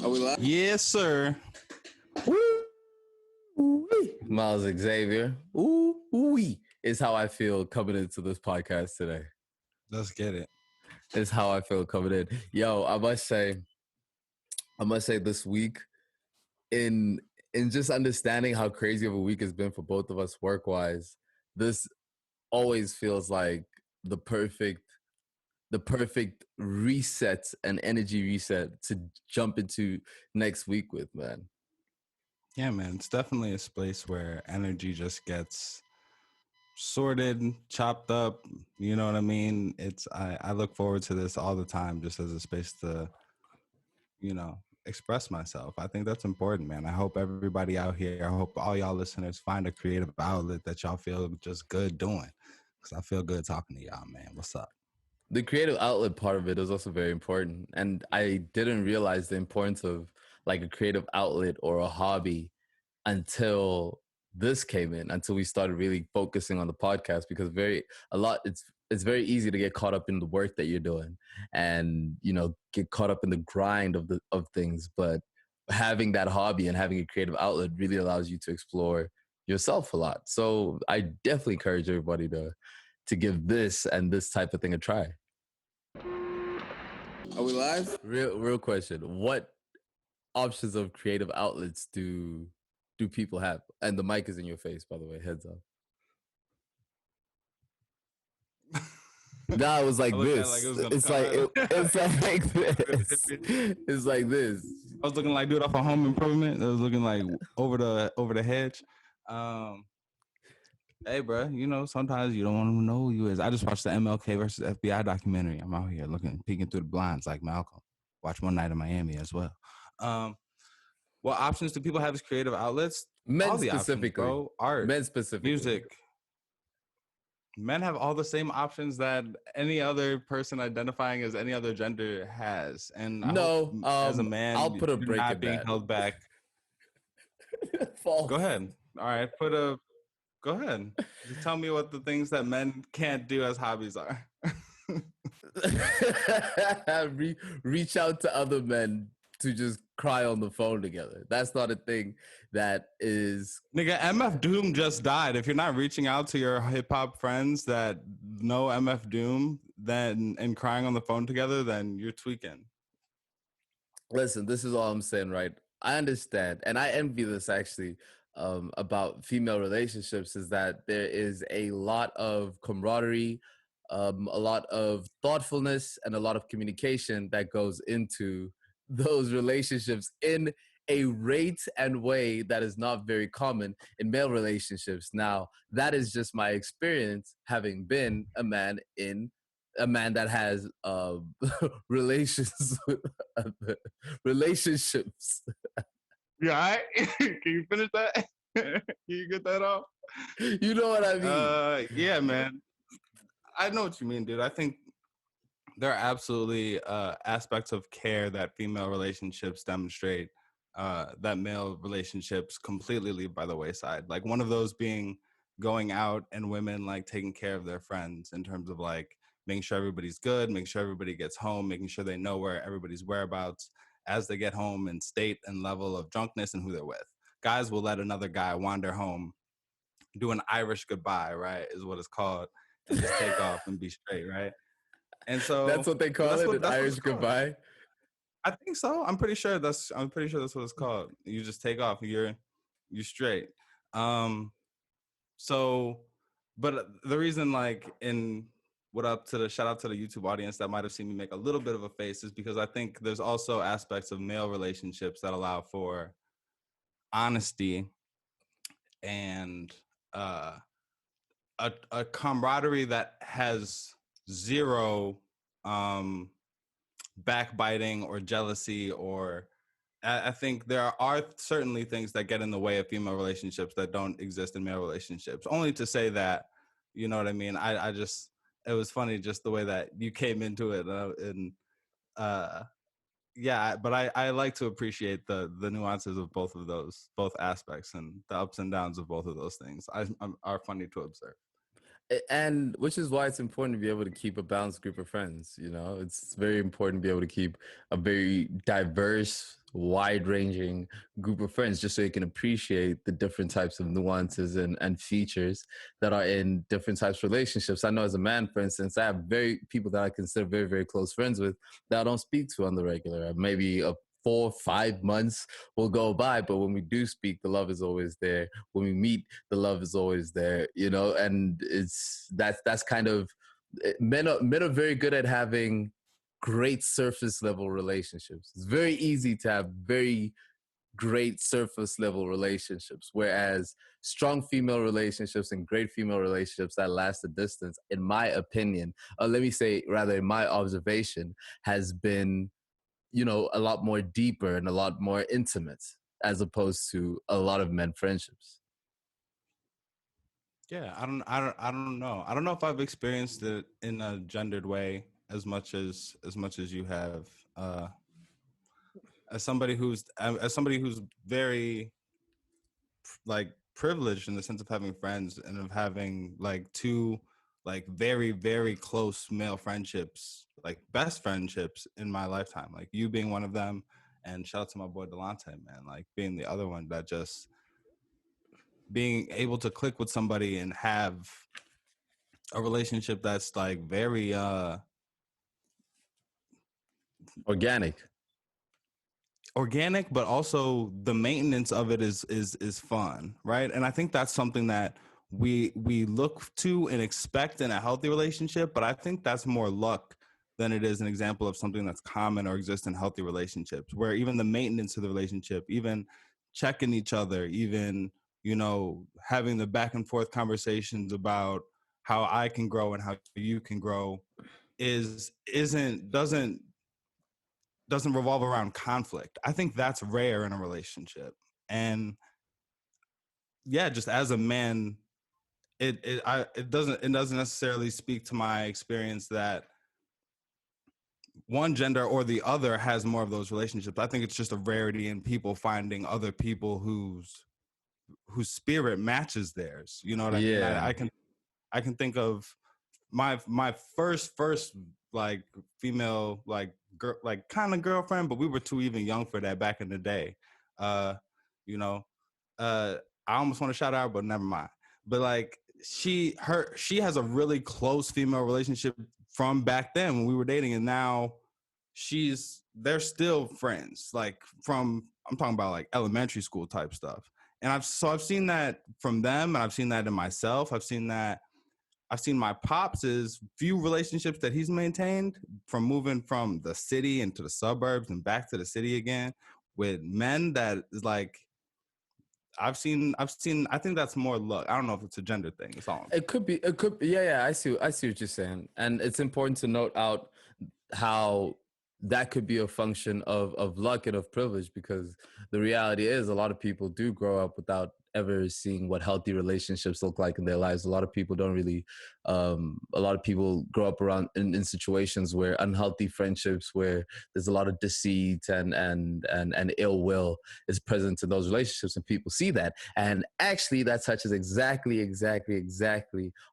Are we live? Yes, sir. Ooh-wee. Miles Xavier. Ooh-wee is how I feel coming into this podcast today. Let's get it. Is how I feel coming in. Yo, I must say this week in just understanding how crazy of a week has been for both of us work-wise, this always feels like the perfect reset and energy reset to jump into next week with, man. Yeah, man. It's definitely a space where energy just gets sorted, chopped up. You know what I mean? I look forward to this all the time just as a space to, express myself. I think that's important, man. I hope everybody out here, I hope all y'all listeners find a creative outlet that y'all feel just good doing. Because I feel good talking to y'all, man. What's up? The creative outlet part of it is also very important. And I didn't realize the importance of like a creative outlet or a hobby until this came in, until we started really focusing on the podcast, because it's very easy to get caught up in the work that you're doing and, get caught up in the grind of things. But having that hobby and having a creative outlet really allows you to explore yourself a lot. So I definitely encourage everybody to give this and this type of thing a try. Are we live? Real question. What options of creative outlets do people have? And the mic is in your face, by the way. Heads up. Nah, it was like this. It's like this. It's like this. I was looking like dude off a Home Improvement. I was looking like over the hedge. Hey, bro, sometimes you don't want to know who you is. I just watched the MLK versus FBI documentary. I'm out here peeking through the blinds like Malcolm. Watch One Night in Miami as well. What options do people have as creative outlets? Men all the specifically, options, bro. Art, men specifically, music. Men have all the same options that any other person identifying as any other gender has. And no, as a man, I'll put a you're break not in being that. held back. False. Go ahead. All right, go ahead. Just tell me what the things that men can't do as hobbies are. Reach out to other men to just cry on the phone together. That's not a thing that is... Nigga, MF Doom just died. If you're not reaching out to your hip hop friends that know MF Doom and crying on the phone together, then you're tweaking. Listen, this is all I'm saying, right? I understand, and I envy this actually about female relationships, is that there is a lot of camaraderie, a lot of thoughtfulness, and a lot of communication that goes into those relationships in a rate and way that is not very common in male relationships. Now, that is just my experience having been a man that has relationships. Yeah, right? Can you finish that? Can you get that off? You know what I mean? Yeah, man. I know what you mean, dude. I think there are absolutely aspects of care that female relationships demonstrate that male relationships completely leave by the wayside. Like one of those being going out and women like taking care of their friends in terms of like making sure everybody's good, making sure everybody gets home, making sure they know where everybody's whereabouts as they get home and state and level of drunkenness and who they're with. Guys will let another guy wander home, do an Irish goodbye, right, is what it's called, and just take off and be straight, right? And so that's what they call it, an Irish goodbye. I think so. I'm pretty sure that's what it's called. You just take off. You're straight. So, but the reason, like, shout out to the YouTube audience that might have seen me make a little bit of a face is because I think there's also aspects of male relationships that allow for honesty and a camaraderie that has zero backbiting or jealousy, or I think there are certainly things that get in the way of female relationships that don't exist in male relationships. Only to say that, you know what I mean? I just, it was funny just the way that you came into it, yeah, but I like to appreciate the nuances of both aspects, and the ups and downs of both of those things are funny to observe. And which is why it's important to be able to keep a balanced group of friends. You know, it's very important to be able to keep a very diverse, wide-ranging group of friends, just so you can appreciate the different types of nuances and features that are in different types of relationships. I know as a man, for instance, I have very people that I consider very, very close friends with that I don't speak to on the regular. Maybe a 4 or 5 months will go by, but when we do speak, the love is always there. When we meet, the love is always there, you know. And that's kind of men are very good at having great surface level relationships. It's very easy to have very great surface level relationships, whereas strong female relationships and great female relationships that last a distance, in my opinion, let me say rather in my observation, has been, you know, a lot more deeper and a lot more intimate as opposed to a lot of men friendships. Yeah, I don't know. I don't know if I've experienced it in a gendered way as much as you have. As somebody who's very like privileged in the sense of having friends and of having like two like very very close male friendships, like best friendships in my lifetime, like you being one of them, and shout out to my boy Delante, man, like being the other one, that just being able to click with somebody and have a relationship that's like very Organic. organic, but also the maintenance of it is fun, right? And I think that's something that we look to and expect in a healthy relationship, but I think that's more luck than it is an example of something that's common or exists in healthy relationships, where even the maintenance of the relationship, even checking each other, even, you know, having the back and forth conversations about how I can grow and how you can grow is isn't doesn't revolve around conflict. I think that's rare in a relationship. And yeah, just as a man, it doesn't necessarily speak to my experience that one gender or the other has more of those relationships. I think it's just a rarity in people finding other people whose spirit matches theirs. You know what I mean? Yeah. I can think of my first like female like girl, like kind of girlfriend, but we were too even young for that back in the day. uh you know, uh I almost want to shout out, but never mind. But like she has a really close female relationship from back then when we were dating, and now they're still friends, like from, I'm talking about like elementary school type stuff. And I've seen that from them, and I've seen that in myself. I've seen my pops' few relationships that he's maintained from moving from the city into the suburbs and back to the city again with men that is like I've seen. I think that's more luck. I don't know if it's a gender thing. It's all. It could be. It could. Yeah, yeah. I see what you're saying, and it's important to note out how that could be a function of luck and of privilege, because the reality is a lot of people do grow up without ever seeing what healthy relationships look like in their lives. A lot of people don't really a lot of people grow up around in situations where unhealthy friendships, where there's a lot of deceit and ill will is present in those relationships, and people see that. And actually that touches exactly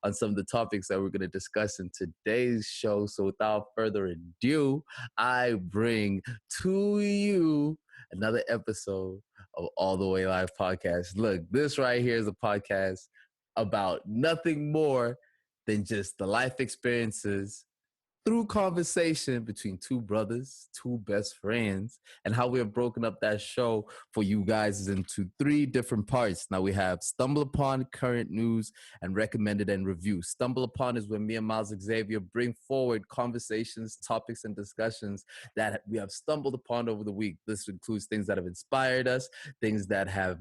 on some of the topics that we're going to discuss in today's show. So without further ado, I bring to you another episode of All the Way Live podcast. Look, this right here is a podcast about nothing more than just the life experiences through conversation between two brothers, two best friends, and how we have broken up that show for you guys into three different parts. Now we have Stumble Upon, Current News, and Recommended and Review. Stumble Upon is when me and Miles Xavier bring forward conversations, topics, and discussions that we have stumbled upon over the week. This includes things that have inspired us, things that have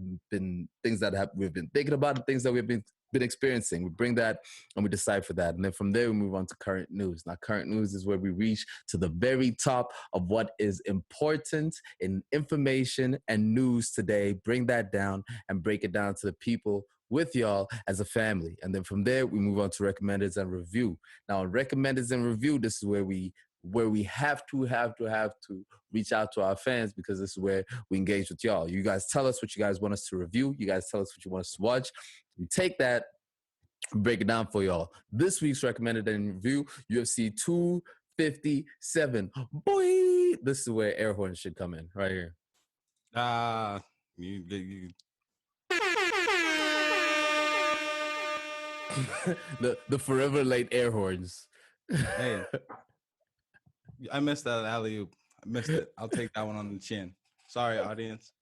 we've been thinking about, and things that we've been experiencing. We bring that and we decipher that. And then from there, we move on to current news. Now, current news is where we reach to the very top of what is important in information and news today, bring that down and break it down to the people with y'all as a family. And then from there, we move on to recommendeds and review. Now, in recommendeds and review, this is where we have to reach out to our fans, because this is where we engage with y'all. You guys tell us what you guys want us to review. You guys tell us what you want us to watch. We take that Break it down for y'all. This week's recommended and review, UFC 257. Boy, this is where air horns should come in, right here. Ah, you The forever late air horns. hey, I missed that alley oop. I missed it. I'll take that one on the chin. Sorry, audience.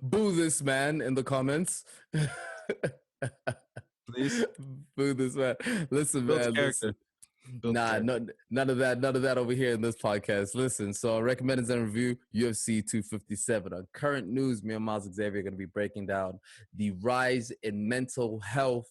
Boo this man in the comments. Please. Boo this man. Listen, Builds man. character. Listen. Builds Nah, character. none of that. None of that over here in this podcast. Listen, so recommended and review UFC 257. On current news, me and Miles Xavier are going to be breaking down the rise in mental health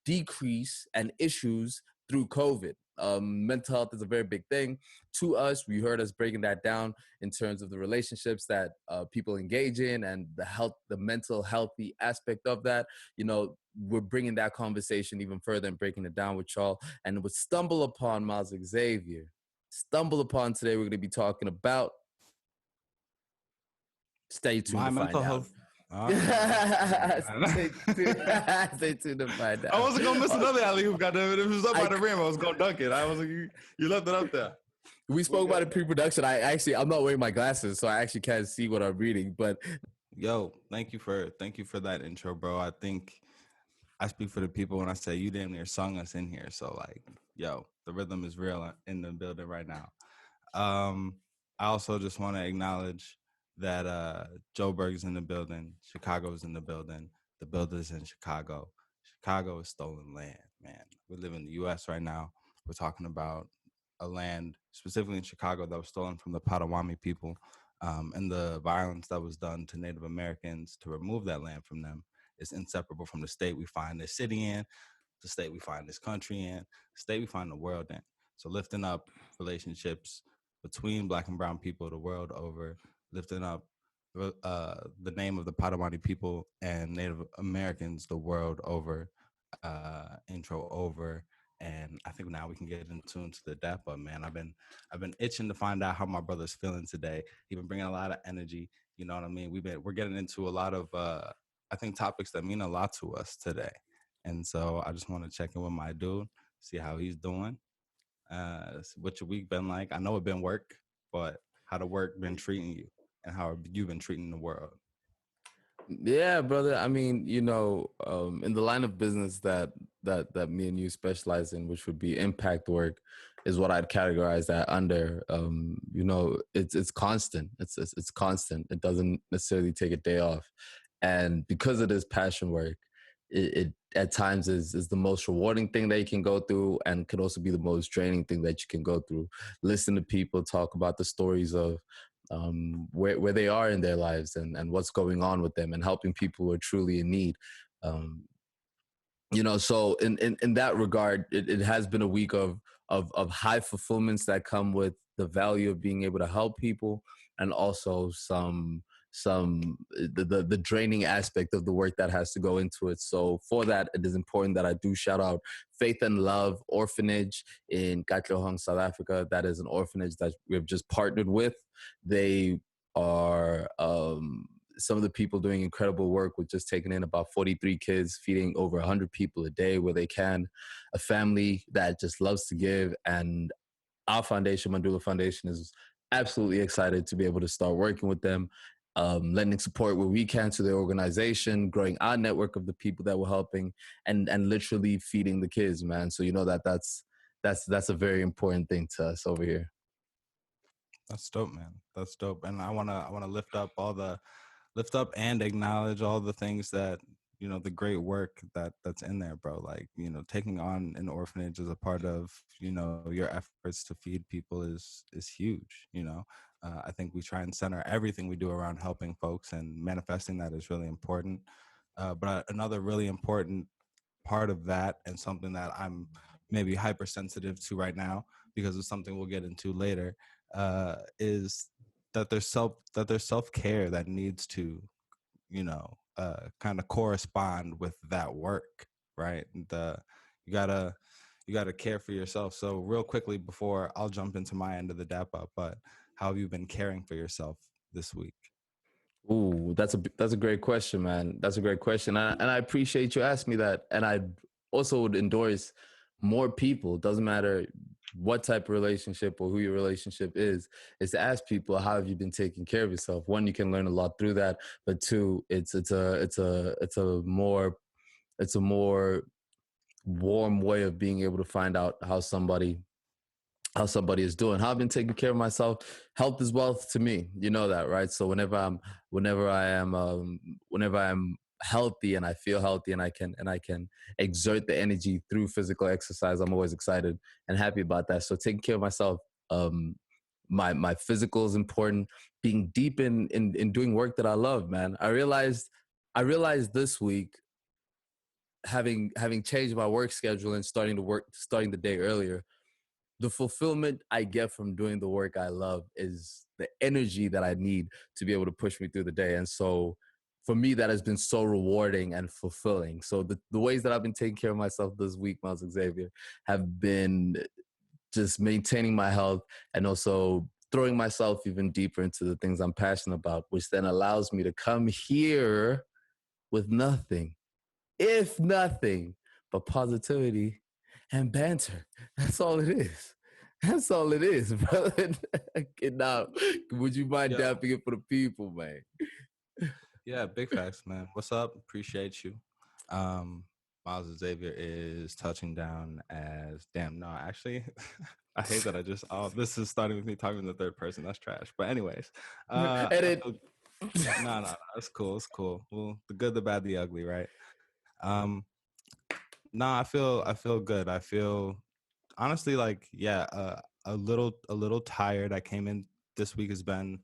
decrease and issues through COVID. Mental health is a very big thing to us. We heard us breaking that down in terms of the relationships that people engage in and the mental healthy aspect of that. You know, we're bringing that conversation even further and breaking it down with y'all. And with Stumble Upon Miles Xavier, Stumble Upon today, we're going to be talking about. Stay tuned My to find mental out. health. All right. Stay tuned to find out. I wasn't gonna miss another alley oop. Goddamn it! If it was up by the rim, I was gonna dunk it. I was like, you left it up there. We spoke about it pre-production. I'm not wearing my glasses, so I actually can't see what I'm reading. But yo, thank you for that intro, bro. I think I speak for the people when I say you damn near sung us in here. So like, yo, the rhythm is real in the building right now. I also just want to acknowledge that Joburg's in the building, Chicago's in the building, the builders in Chicago. Chicago is stolen land, man. We live in the U.S. right now. We're talking about a land specifically in Chicago that was stolen from the Potawatomi people, and the violence that was done to Native Americans to remove that land from them is inseparable from the state we find this city in, the state we find this country in, the state we find the world in. So lifting up relationships between Black and Brown people the world over, lifting up the name of the Potawatomi people and Native Americans the world over, intro over. And I think now we can get into the dap up, man. I've been itching to find out how my brother's feeling today. He's been bringing a lot of energy. You know what I mean? We're getting into a lot of I think topics that mean a lot to us today. And so I just want to check in with my dude, see how he's doing. What your week been like? I know it been work, but how the work been treating you, and how have you been treating the world? yeah, brother. I mean, in the line of business that me and you specialize in, which would be impact work, is what I'd categorize that under. It's constant. It's constant. It doesn't necessarily take a day off, and because it is passion work, it at times is the most rewarding thing that you can go through, and could also be the most draining thing that you can go through. Listen to people talk about the stories of where they are in their lives and what's going on with them, and helping people who are truly in need. Um, so in that regard, it has been a week of high fulfillments that come with the value of being able to help people, and also the draining aspect of the work that has to go into it. So for that, it is important that I do shout out Faith and Love Orphanage in Katlohang, South Africa. That is an orphanage that we've just partnered with. They are some of the people doing incredible work with just taking in about 43 kids, feeding over 100 people a day where they can. A family that just loves to give. And our foundation, Mandula Foundation, is absolutely excited to be able to start working with them, lending support where we can to their organization, growing our network of the people that we're helping, and literally feeding the kids, man. So that's a very important thing to us over here. That's dope, man. That's dope. And I wanna lift up and acknowledge all the things that the great work that's in there, bro. Like taking on an orphanage as a part of your efforts to feed people is huge. I think we try and center everything we do around helping folks, and manifesting that is really important. But another really important part of that, and something that I'm maybe hypersensitive to right now because of something we'll get into later, is that there's self-care that needs to kind of correspond with that work, right? You gotta you gotta care for yourself. So real quickly before I'll jump into my end of the dap up, but how have you been caring for yourself this week? Ooh, that's a great question, man. That's a great question, and I appreciate you asking me that. And also would endorse more people, doesn't matter what type of relationship or who your relationship is to ask people, how have you been taking care of yourself? One, you can learn a lot through that, but two, it's a more warm way of being able to find out how somebody is doing. How I've been taking care of myself. Health is wealth to me. You know that, right? So whenever I am, whenever I'm healthy and I feel healthy and I can exert the energy through physical exercise, I'm always excited and happy about that. So taking care of myself, um, my physical is important. Being deep in doing work that I love, man. I realized this week, having changed my work schedule and starting the day earlier, the fulfillment I get from doing the work I love is the energy that I need to be able to push me through the day. And so for me, that has been so rewarding and fulfilling. So the ways that I've been taking care of myself this week, Miles Xavier, have been just maintaining my health and also throwing myself even deeper into the things I'm passionate about, which then allows me to come here with nothing, if nothing, but positivity and banter. That's all it is. That's all it is, brother. Now, would you mind Yeah. dapping it for the people, man? Yeah, big facts, man. What's up? Appreciate you. Um, Miles Xavier is touching down as damn. No, actually, I hate that I just. Oh, this is starting with me talking in the third person. That's trash. But anyways, I Edit. feel no, that's cool. It's cool. Well, the good, the bad, the ugly, right? Um, no, I feel good. I feel honestly like yeah, a little tired. I came in this week has been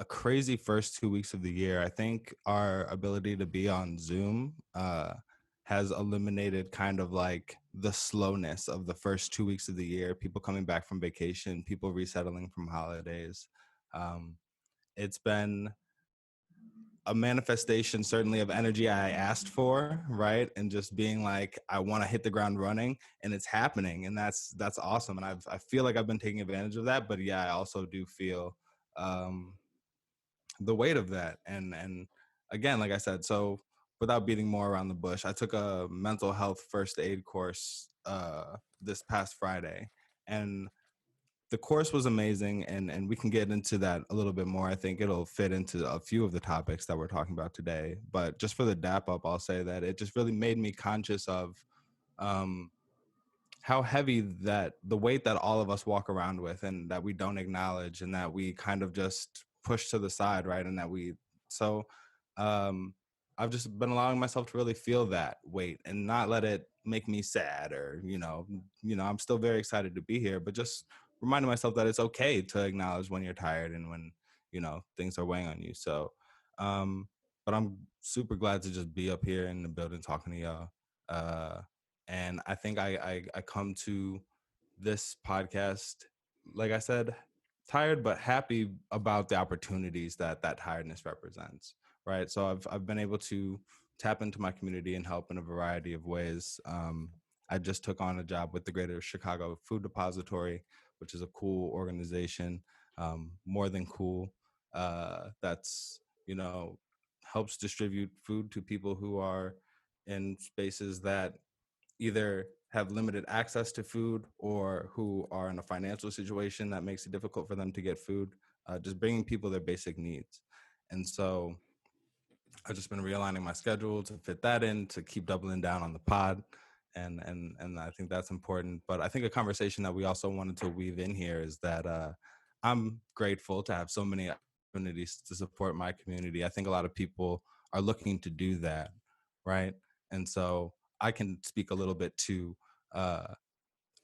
a crazy first 2 weeks of the year. I think our ability to be on Zoom has eliminated kind of like the slowness of the first 2 weeks of the year. People coming back from vacation, people resettling from holidays. Um, it's been a manifestation certainly of energy I asked for, right? And just being like, I want to hit the ground running, and it's happening, and that's awesome. And I feel like I've been taking advantage of that, but yeah, I also do feel um, the weight of that. And again, like I said, so without beating more around the bush, I took a mental health first aid course this past Friday, and the course was amazing, and we can get into that a little bit more. I think it'll fit into a few of the topics that we're talking about today, but just for the dap up, I'll say that it just really made me conscious of um how heavy that the weight that all of us walk around with and that we don't acknowledge and that we kind of just push to the side, right? And that we so um I've just been allowing myself to really feel that weight and not let it make me sad or I'm still very excited to be here, but just reminding myself that it's okay to acknowledge when you're tired and when things are weighing on you. So but I'm super glad to just be up here in the building talking to y'all. And I think I come to this podcast, like I said, tired but happy about the opportunities that that tiredness represents, right? So I've been able to tap into my community and help in a variety of ways. I just took on a job with the Greater Chicago Food Depository, which is a cool organization, more than cool. That's helps distribute food to people who are in spaces that either have limited access to food or who are in a financial situation that makes it difficult for them to get food, just bringing people their basic needs. And so I've just been realigning my schedule to fit that in, to keep doubling down on the pod. And I think that's important. But I think a conversation that we also wanted to weave in here is that I'm grateful to have so many opportunities to support my community. I think a lot of people are looking to do that, right? And so I can speak a little bit to uh,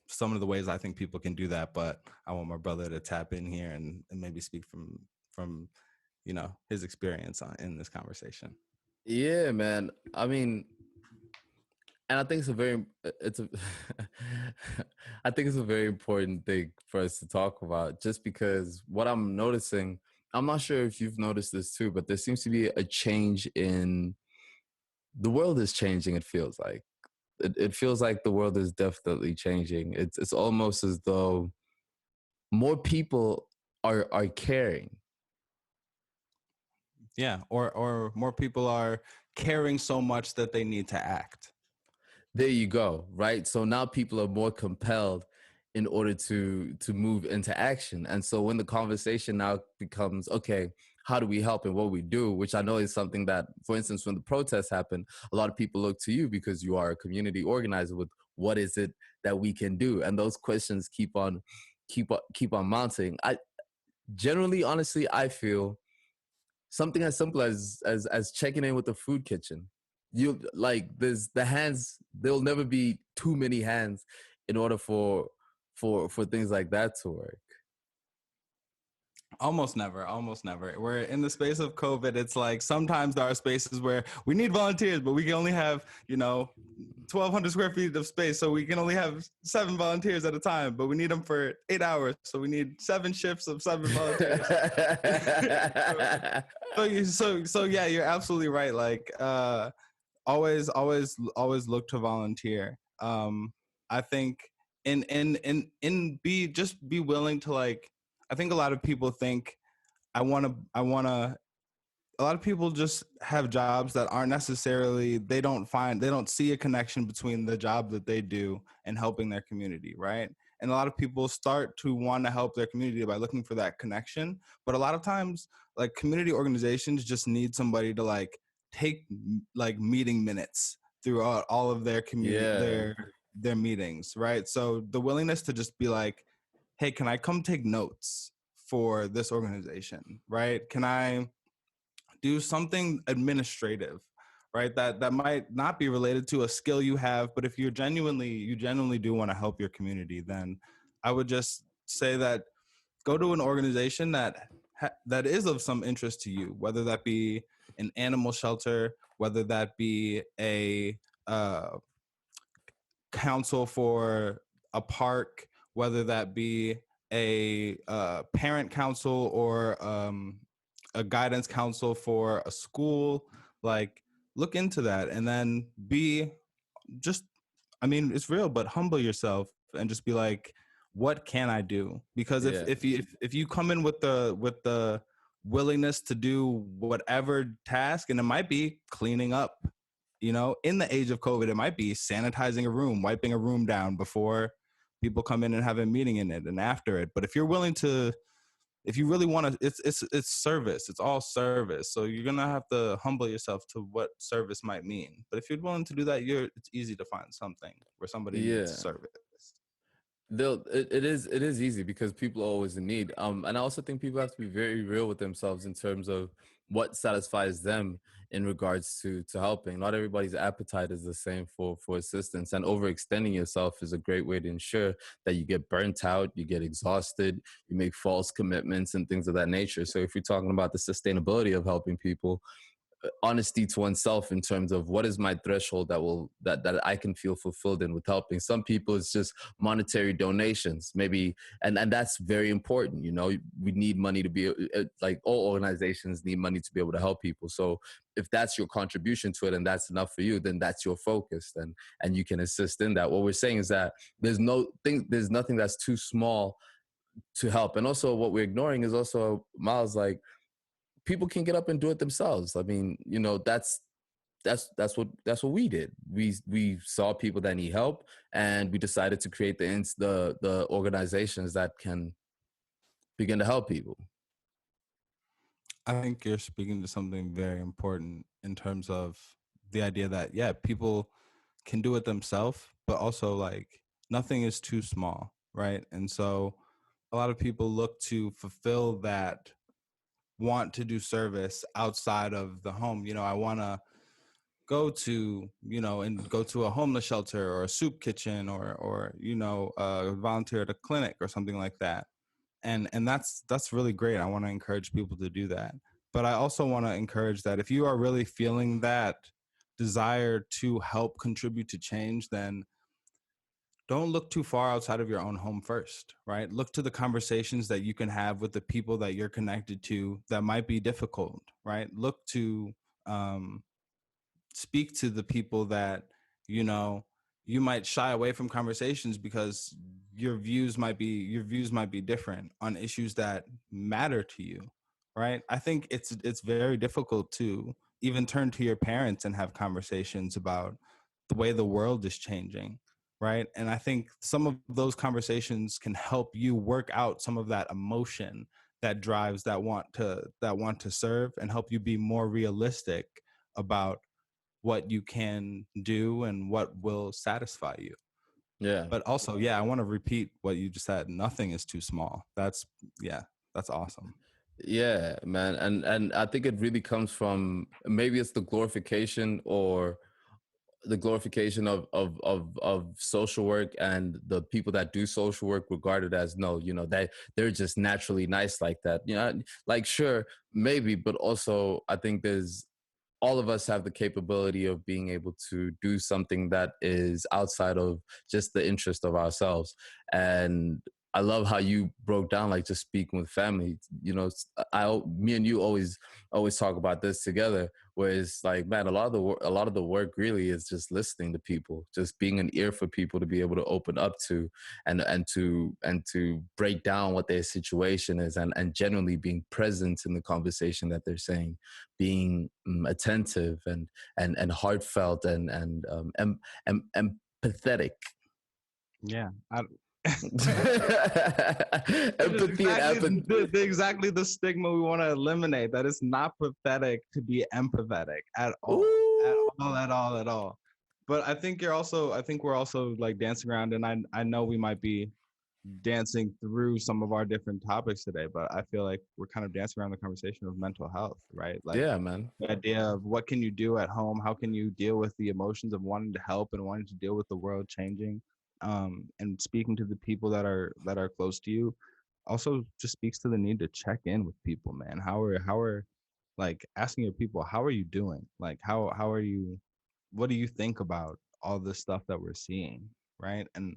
some of the ways I think people can do that, but I want my brother to tap in here and maybe speak from his experience in this conversation. Yeah, man. I mean, and I think it's a I think it's a very important thing for us to talk about, just because what I'm noticing, I'm not sure if you've noticed this too, but there seems to be a change in the world is changing. It feels like it feels like the world is definitely changing. It's almost as though more people are caring. Yeah, or more people are caring so much that they need to act. There you go, right? So now people are more compelled in order to move into action. And so when the conversation now becomes, okay, how do we help and what we do, which I know is something that, for instance, when the protests happen, a lot of people look to you because you are a community organizer with what is it that we can do? And those questions keep on mounting. I generally, honestly, I feel something as simple as checking in with the food kitchen. You like there's the hands. There'll never be too many hands in order for things like that to work. Almost never, almost never. We're in the space of COVID. It's like sometimes there are spaces where we need volunteers, but we can only have, 1,200 square feet of space. So we can only have 7 volunteers at a time, but we need them for 8 hours. So we need 7 shifts of 7 volunteers. so, so yeah, you're absolutely right. Like, always look to volunteer. I think in be just be willing to like. I think a lot of people think I want to a lot of people just have jobs that aren't necessarily they don't see a connection between the job that they do and helping their community, right? And a lot of people start to want to help their community by looking for that connection, but a lot of times like community organizations just need somebody to like take like meeting minutes throughout all of their community Yeah, their meetings, right? So the willingness to just be like, hey, can I come take notes for this organization, right? Can I do something administrative, right? That might not be related to a skill you have, but if you genuinely do want to help your community, then I would just say that go to an organization that is of some interest to you, whether that be an animal shelter, whether that be a uh, council for a park, whether that be a parent council or a guidance council for a school. Like, look into that, and then be just. I mean, it's real, but humble yourself and just be like, "What can I do?" Because yeah, if you come in with the willingness to do whatever task, and it might be cleaning up, in the age of COVID, it might be sanitizing a room, wiping a room down before people come in and have a meeting in it and after it. But if you're willing to, if you really want to, it's service. It's all service. So you're gonna have to humble yourself to what service might mean. But if you're willing to do that, it's easy to find something where somebody needs yeah. service. It is easy because people are always in need. And I also think people have to be very real with themselves in terms of what satisfies them in regards to helping. Not everybody's appetite is the same for assistance, and overextending yourself is a great way to ensure that you get burnt out, you get exhausted, you make false commitments and things of that nature. So if you're talking about the sustainability of helping people, honesty to oneself in terms of what is my threshold that I can feel fulfilled in with helping. Some people it's just monetary donations, maybe, and that's very important. We need money to be like all organizations need money to be able to help people. So if that's your contribution to it and that's enough for you, then that's your focus, and you can assist in that. What we're saying is that there's nothing that's too small to help. And also what we're ignoring is also, Miles, like, people can get up and do it themselves. I mean, that's what we did. We saw people that need help, and we decided to create the organizations that can begin to help people. I think you're speaking to something very important in terms of the idea that yeah, people can do it themselves, but also like nothing is too small, right? And so a lot of people look to fulfill that want to do service outside of the home. I want to go to a homeless shelter or a soup kitchen or volunteer at a clinic or something like that. And that's really great. I want to encourage people to do that. But I also want to encourage that if you are really feeling that desire to help contribute to change, then don't look too far outside of your own home first, right? Look to the conversations that you can have with the people that you're connected to that might be difficult, right? Look to um, speak to the people that you know you might shy away from conversations because your views might be different on issues that matter to you, right? I think it's very difficult to even turn to your parents and have conversations about the way the world is changing, right? And I think some of those conversations can help you work out some of that emotion that drives that want to serve, and help you be more realistic about what you can do and what will satisfy you. Yeah. But also, yeah, I want to repeat what you just said. Nothing is too small. Yeah, that's awesome. Yeah, man. And I think it really comes from, maybe it's the glorification, or the glorification of social work, and the people that do social work regarded as, no, that they're just naturally nice like that. Like, sure, maybe, but also I think there's, all of us have the capability of being able to do something that is outside of just the interest of ourselves. And I love how you broke down, like, just speaking with family. Me and you always talk about this together, where it's like, man, a lot of the work really is just listening to people, just being an ear for people to be able to open up to, and to break down what their situation is, and generally being present in the conversation that they're saying, being attentive, and heartfelt, and empathetic. Yeah, which is Empathy and empathy. exactly the stigma we want to eliminate. That it's not pathetic to be empathetic at all, at Ooh. all, at all, at all. But I think we're also like dancing around, and I know we might be dancing through some of our different topics today, but I feel like we're kind of dancing around the conversation of mental health, right? Like Yeah, man. the idea of what can you do at home? How can you deal with the emotions of wanting to help and wanting to deal with the world changing? And speaking to the people that are close to you also just speaks to the need to check in with people, man. How are like asking your people, how are you doing? Like how are you, what do you think about all this stuff that we're seeing, right? And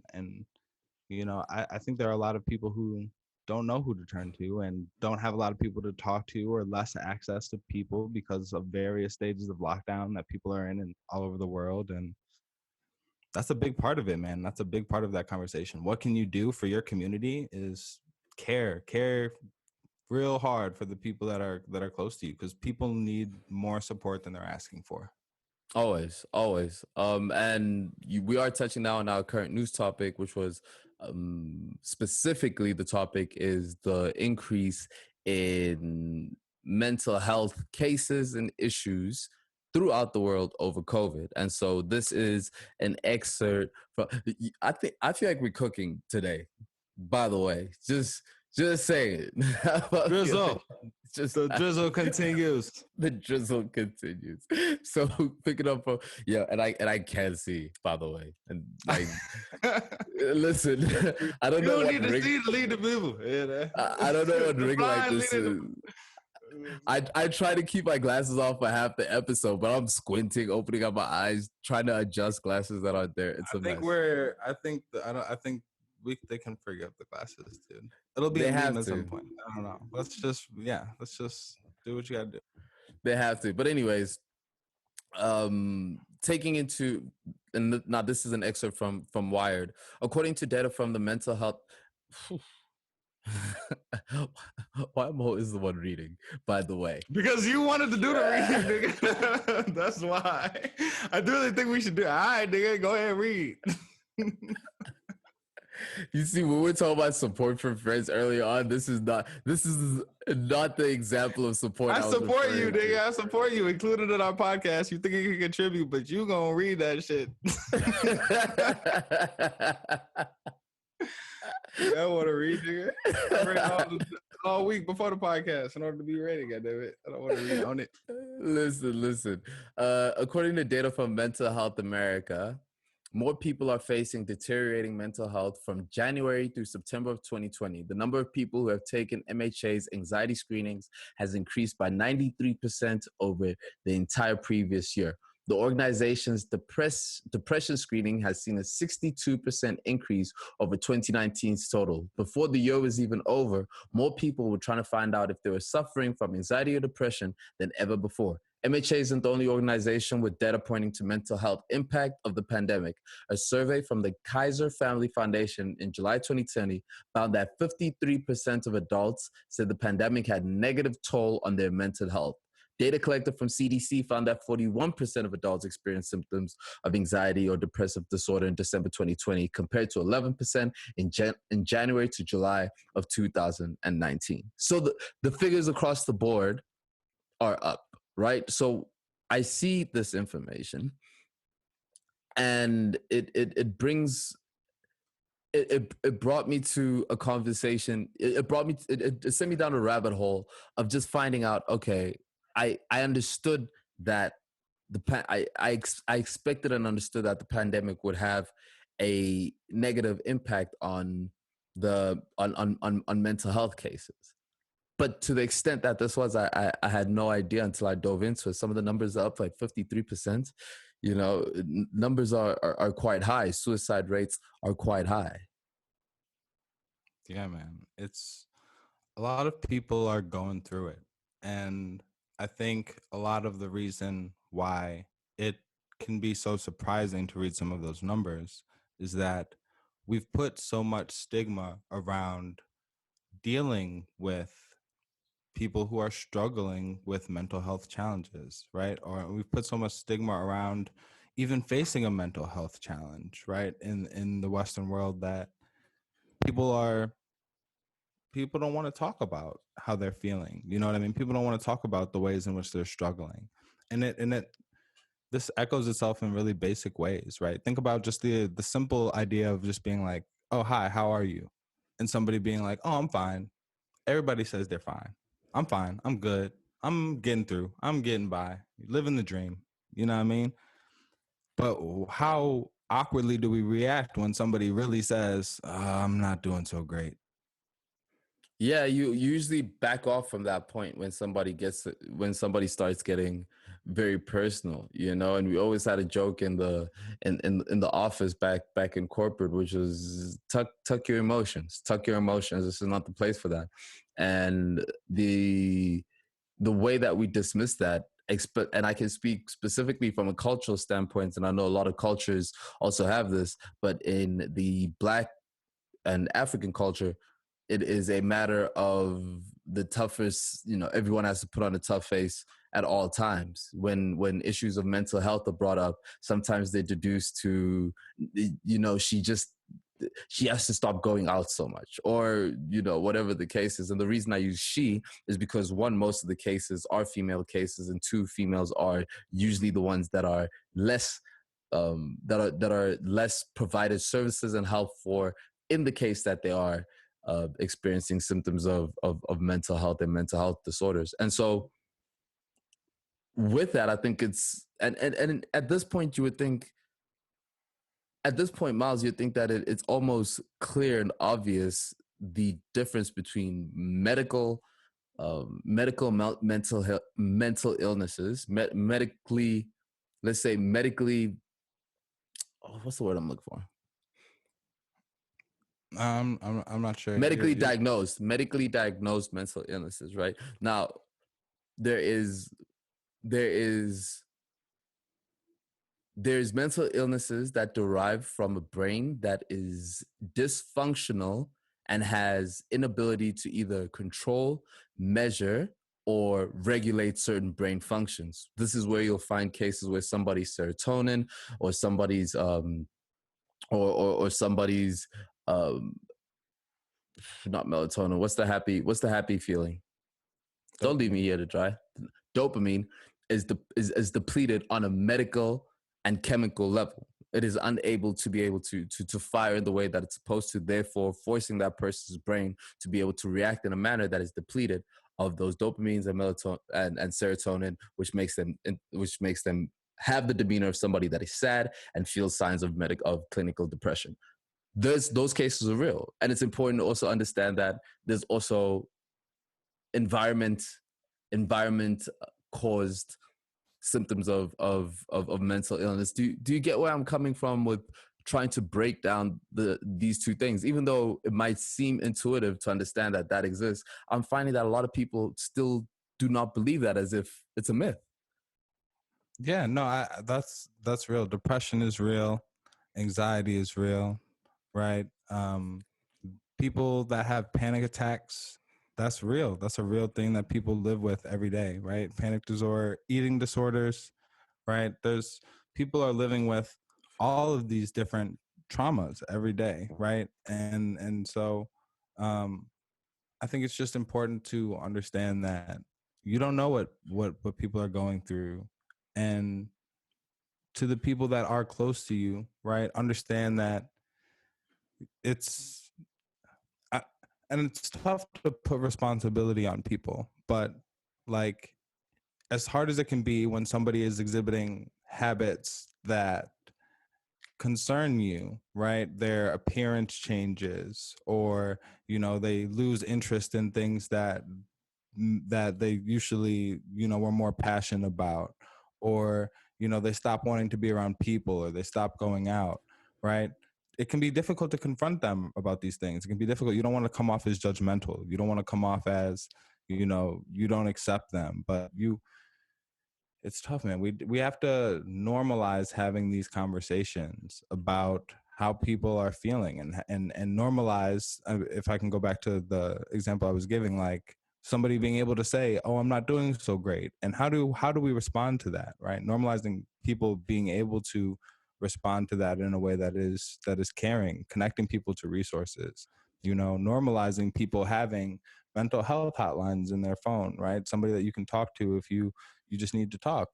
I think there are a lot of people who don't know who to turn to and don't have a lot of people to talk to, or less access to people because of various stages of lockdown that people are in and all over the world. And that's a big part of it, man. That's a big part of that conversation. What can you do for your community is care real hard for the people that are close to you, because people need more support than they're asking for. Always, always. We are touching now on our current news topic, which was, specifically, the topic is the increase in mental health cases and issues throughout the world over COVID. And so this is an excerpt from. I feel like we're cooking today. By the way, just saying. I feel Drizzle. like just The drizzle continues. the drizzle continues. So picking up from, yeah, and I can see, by the way, and like, listen, I don't You know don't what need to ring. see to lead the people. Yeah, I don't know what the ring like blind this leading is. I try to keep my glasses off for half the episode, but I'm squinting, opening up my eyes, trying to adjust glasses that aren't there. It's I a think mess. I think I don't. I think they can forgive the glasses, dude. It'll be They a meme have at some to. point. I don't know. Let's just do what you gotta do. They have to. But anyways, taking into, and now this is an excerpt from Wired. According to data from the mental health. YMO is the one reading, by the way. Because you wanted to do the reading, nigga. That's why. I do really think we should do it. All right, nigga, go ahead and read. You see, when we're talking about support from friends earlier on, this is not the example of support I I was support you, referring to. nigga. I support you. Included in our podcast. You think you can contribute, but you gonna read that shit. I want to read, nigga. I read all week before the podcast in order to be ready. Goddammit, I don't want to read on it. Listen. According to data from Mental Health America, more people are facing deteriorating mental health from January through September of 2020. The number of people who have taken MHA's anxiety screenings has increased by 93% over the entire previous year. The organization's depression screening has seen a 62% increase over 2019's total. Before the year was even over, more people were trying to find out if they were suffering from anxiety or depression than ever before. MHA isn't the only organization with data pointing to mental health impact of the pandemic. A survey from the Kaiser Family Foundation in July 2020 found that 53% of adults said the pandemic had negative toll on their mental health. Data collected from CDC found that 41% of adults experienced symptoms of anxiety or depressive disorder in December 2020, compared to 11% in January to July of 2019. So the figures across the board are up, right? So I see this information, and it brings it brought me to a conversation. It brought me it sent me down a rabbit hole of just finding out. Okay, I understood that I expected and understood that the pandemic would have a negative impact on on mental health cases. But to the extent that this was, I had no idea until I dove into it. Some of the numbers are up like 53%. You know, numbers are quite high. Suicide rates are quite high. Yeah, man. It's a lot of people are going through it. And I think a lot of the reason why it can be so surprising to read some of those numbers is that we've put so much stigma around dealing with people who are struggling with mental health challenges, right? Or we've put so much stigma around even facing a mental health challenge, right? In the Western world, that people are people don't want to talk about how they're feeling. You know what I mean? People don't want to talk about the ways in which they're struggling. And it this echoes itself in really basic ways, right? Think about just the simple idea of just being like, "Oh, hi, how are you?" And somebody being like, "Oh, I'm fine." Everybody says they're fine. I'm fine. I'm good. I'm getting through. I'm getting by. Living the dream. You know what I mean? But how awkwardly do we react when somebody really says, "I'm not doing so great"? Yeah, you usually back off from that point when somebody starts getting very personal, you know. And we always had a joke in in the office back in corporate, which was tuck your emotions. This is not the place for that. And the way that we dismiss that, and I can speak specifically from a cultural standpoint, and I know a lot of cultures also have this, but in the Black and African culture, it is a matter of the toughest. You know, everyone has to put on a tough face at all times. When issues of mental health are brought up, sometimes they deduce to, you know, she has to stop going out so much, or, you know, whatever the case is. And the reason I use she is because, one, most of the cases are female cases, and two, females are usually the ones that are less that are less provided services and help for, in the case that they are experiencing symptoms of mental health and mental health disorders. And so with that, I think and at this point, you would think, at this point, Miles, you'd think that it's almost clear and obvious the difference between mental illnesses, medically, let's say medically, oh, what's the word I'm looking for? I'm not sure. Medically diagnosed mental illnesses, right? Now, there is there is there's mental illnesses that derive from a brain that is dysfunctional and has inability to either control, measure, or regulate certain brain functions. This is where you'll find cases where somebody's serotonin, or somebody's or somebody's um not melatonin. What's the happy feeling? Don't leave me Dopamine. here to dry. Dopamine is depleted on a medical and chemical level. It is unable to be able to fire in the way that it's supposed to, therefore forcing that person's brain to be able to react in a manner that is depleted of those dopamines and melatonin and serotonin, which makes them have the demeanor of somebody that is sad and feels signs of clinical depression. Those cases are real, and it's important to also understand that there's also environment caused symptoms of mental illness. Do you get where I'm coming from with trying to break down these two things? Even though it might seem intuitive to understand that that exists, I'm finding that a lot of people still do not believe that, as if it's a myth. Yeah, no, that's real. Depression is real. Anxiety is real, right? People that have panic attacks, That's real. That's a real thing that people live with every day, right? Panic disorder, eating disorders, right? There's people are living with all of these different traumas every day, right? And so um I think it's just important to understand that you don't know what people are going through, and to the people that are close to you, right? Understand that it's I, and it's tough to put responsibility on people, but like as hard as it can be when somebody is exhibiting habits that concern you, right? Their appearance changes, or they lose interest in things that they usually were more passionate about, or they stop wanting to be around people, or they stop going out, right? It can be difficult to confront them about these things. It can be difficult. You don't want to come off as judgmental. You don't want to come off as you don't accept them, but it's tough, man. We have to normalize having these conversations about how people are feeling, and normalize. If I can go back to the example I was giving, like somebody being able to say, "Oh, I'm not doing so great," and how do we respond to that, right? Normalizing people being able to respond to that in a way that is caring, connecting people to resources. Normalizing people having mental health hotlines in their phone, right? Somebody that you can talk to if you just need to talk.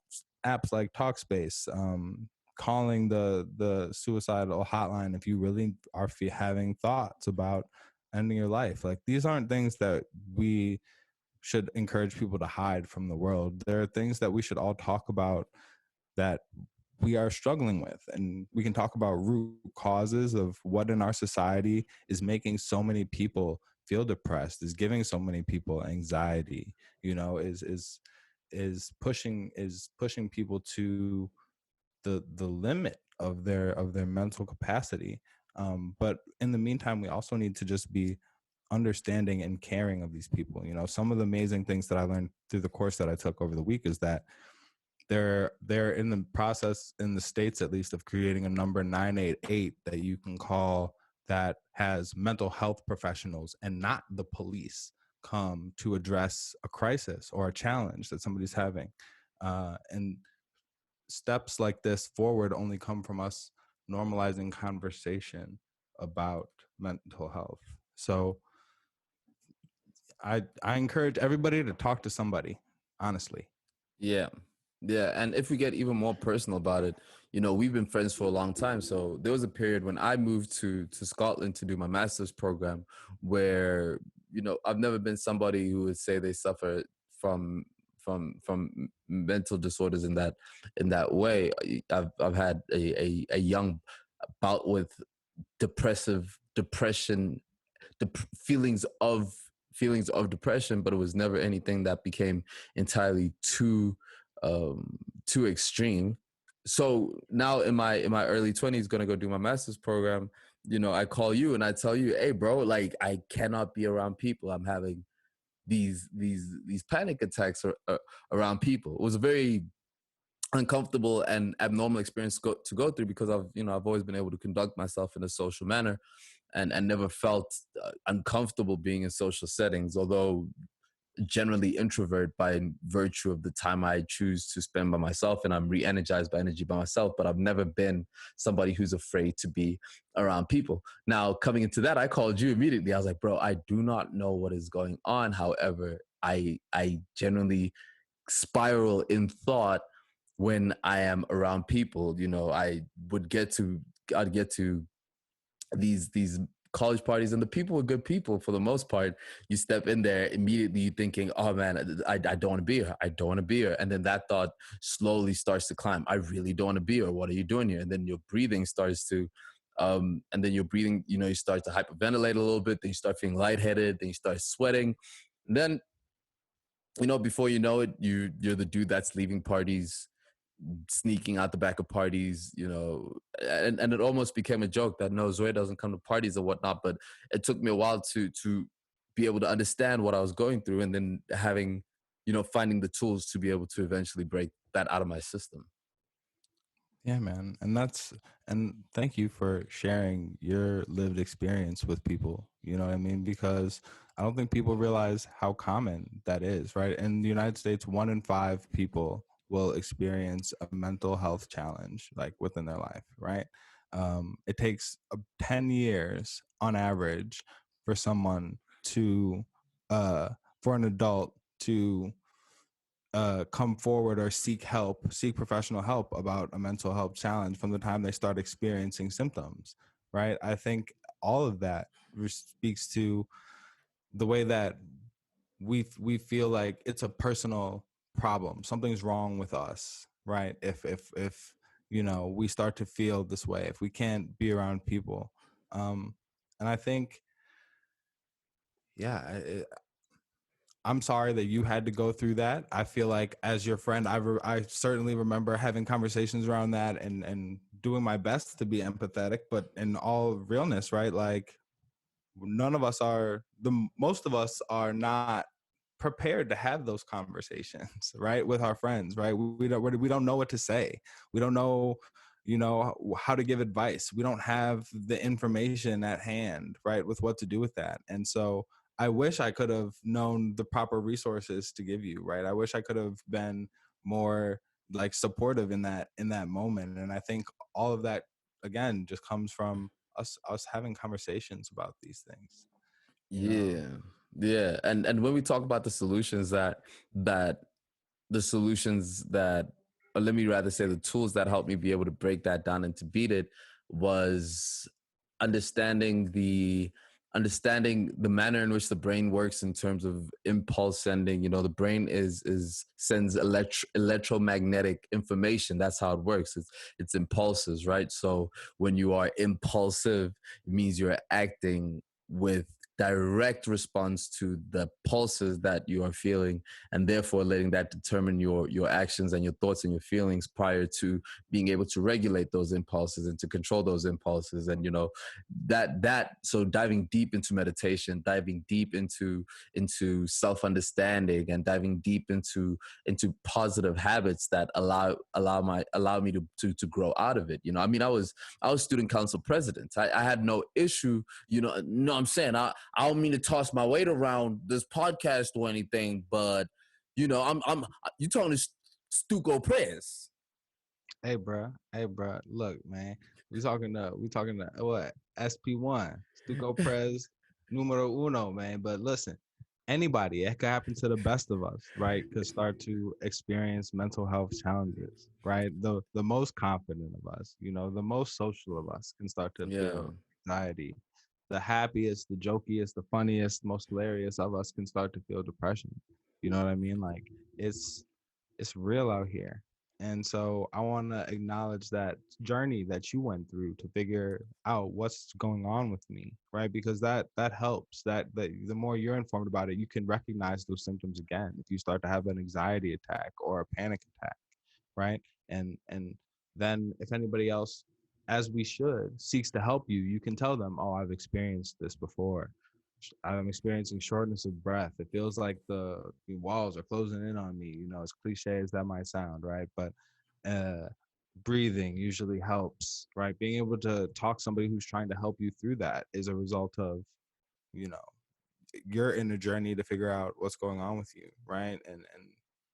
Apps like Talkspace, calling the suicidal hotline if you really are having thoughts about ending your life. Like these aren't things that we should encourage people to hide from the world. There are things that we should all talk about that we are struggling with, and we can talk about root causes of what in our society is making so many people feel depressed, is giving so many people anxiety, is pushing people to the limit of their mental capacity. But in the meantime, we also need to just be understanding and caring of these people. Some of the amazing things that I learned through the course that I took over the week is that they're in the process, in the states at least, of creating a number 988 that you can call, that has mental health professionals and not the police come to address a crisis or a challenge that somebody's having. And steps like this forward only come from us normalizing conversation about mental health. So I encourage everybody to talk to somebody, honestly. Yeah. Yeah. And if we get even more personal about it, we've been friends for a long time. So there was a period when I moved to Scotland to do my master's program where, I've never been somebody who would say they suffer from mental disorders in that way. I've had a young bout with depression, feelings of depression, but it was never anything that became entirely too extreme. So now in my early 20s, gonna go do my master's program. I call you and I tell you, hey, bro, like I cannot be around people. I'm having these panic attacks around people. It was a very uncomfortable and abnormal experience to go through, because I've always been able to conduct myself in a social manner, and never felt uncomfortable being in social settings, although generally introvert by virtue of the time I choose to spend by myself, and I'm re-energized by energy by myself. But I've never been somebody who's afraid to be around people. Now, coming into that, I called you immediately. I was like, bro, I do not know what is going on. However, I generally spiral in thought when I am around people. Would get to I'd get to these college parties, and the people were good people for the most part. You step in there immediately, you thinking, oh man, I don't want to be here, I don't want to be here. And then that thought slowly starts to climb, I really don't want to be here, what are you doing here? And then your breathing starts to and then your breathing, you start to hyperventilate a little bit, then you start feeling lightheaded, then you start sweating. And then, before you know it, you're the dude that's leaving parties, sneaking out the back of parties, and it almost became a joke that no, Zoe doesn't come to parties or whatnot. But it took me a while to be able to understand what I was going through, and then finding the tools to be able to eventually break that out of my system. Yeah, man. And thank you for sharing your lived experience with people. You know what I mean? Because I don't think people realize how common that is, right? In the United States, 1 in 5 people will experience a mental health challenge like within their life, right? It takes 10 years on average for someone to, uh, for an adult to come forward or seek help, seek professional help about a mental health challenge from the time they start experiencing symptoms, right? I think all of that speaks to the way that we feel like it's a personal problem. Something's wrong with us, right? If we start to feel this way, if we can't be around people, and I think, yeah, I'm sorry that you had to go through that. I feel like as your friend, I certainly remember having conversations around that and doing my best to be empathetic. But in all realness, right? Like none of us are the most of us are not prepared to have those conversations right with our friends, right? We don't know what to say. We don't know, how to give advice. We don't have the information at hand, right, with what to do with that. And so I wish I could have known the proper resources to give you, right? I wish I could have been more like supportive in that moment. And I think all of that again just comes from us having conversations about these things, you know. Yeah. Yeah. And when we talk about the solutions that the solutions that or let me rather say the tools that helped me be able to break that down and to beat it was understanding the understanding the manner in which the brain works in terms of impulse sending. The brain is sends electromagnetic information. That's how it works. It's impulses, right? So when you are impulsive, it means you're acting with direct response to the pulses that you are feeling, and therefore letting that determine your actions and your thoughts and your feelings prior to being able to regulate those impulses and to control those impulses. And that so diving deep into meditation, diving deep into self-understanding, and diving deep into positive habits that allow me to grow out of it. I was student council president. I had no issue. No, I'm saying I don't mean to toss my weight around this podcast or anything, but I'm you talking to Stuco Press. Hey, bruh. Look, man. We talking to what? SP1, Stuco Prez numero uno, man. But listen, anybody, it could happen to the best of us, right? Could start to experience mental health challenges, right? The most confident of us, the most social of us can start to Yeah. feel anxiety. The happiest, the jokiest, the funniest, most hilarious of us can start to feel depression. You know what I mean? Like it's it's real out here. And so I want to acknowledge that journey that you went through to figure out what's going on with me, right? Because that helps. That the more you're informed about it, you can recognize those symptoms again. If you start to have an anxiety attack or a panic attack, right? And then if anybody else, as we should, seeks to help you, you can tell them, oh, I've experienced this before. I'm experiencing shortness of breath. It feels like the walls are closing in on me. As cliche as that might sound, right? But uh, breathing usually helps, right? Being able to talk to somebody who's trying to help you through that is a result of, you know, you're in a journey to figure out what's going on with you, right? And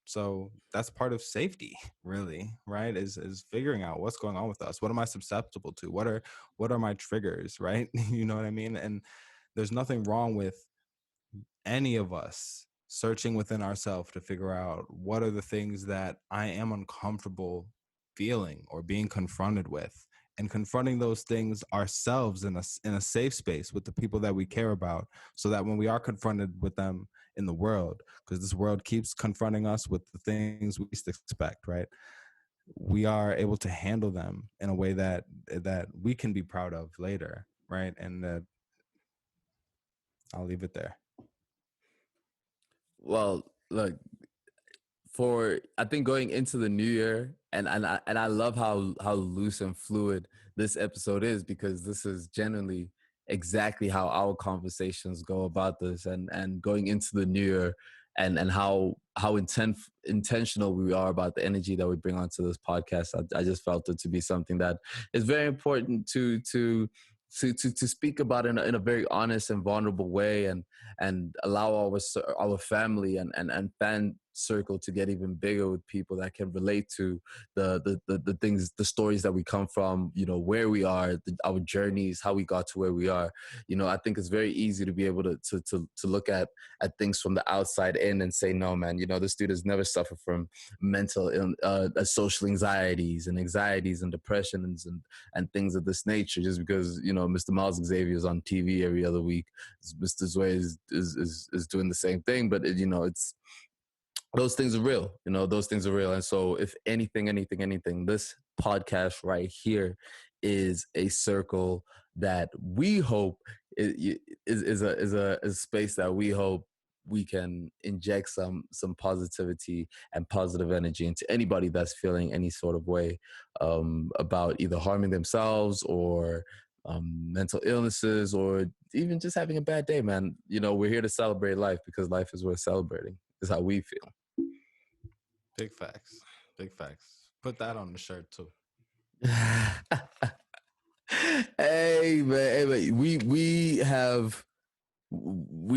so that's part of safety, really, right? Is figuring out what's going on with us. What am I susceptible to? What are my triggers, right? You know what I mean? And there's nothing wrong with any of us searching within ourselves to figure out what are the things that I am uncomfortable feeling or being confronted with, and confronting those things ourselves in a safe space with the people that we care about, so that when we are confronted with them in the world, because this world keeps confronting us with the things we least expect, right, we are able to handle them in a way that we can be proud of later, right? And I'll leave it there. Well, look, for I think going into the new year, and I love how loose and fluid this episode is, because this is generally exactly how our conversations go about this, and going into the new year, and how intentional we are about the energy that we bring onto this podcast. I just felt it to be something that is very important to to speak about it in a very honest and vulnerable way, and allow our family and fan circle to get even bigger with people that can relate to the things, the stories that we come from, you know, where we are, our journeys, how we got to where we are. You know, I think it's very easy to be able to look at things from the outside in and say, no, man, you know, this dude has never suffered from social anxieties and depressions and things of this nature just because, you know, Mr. Miles Xavier is on TV every other week. Mr. Zway is doing the same thing, but you know, it's those things are real. You know, those things are real. And so, if anything, this podcast right here is a circle that we hope is a space that we hope we can inject some positivity and positive energy into anybody that's feeling any sort of way about either harming themselves or mental illnesses or even just having a bad day, man. You know, we're here to celebrate life because life is worth celebrating, is how we feel. Big facts. Big facts. Put that on the shirt too. Hey man, we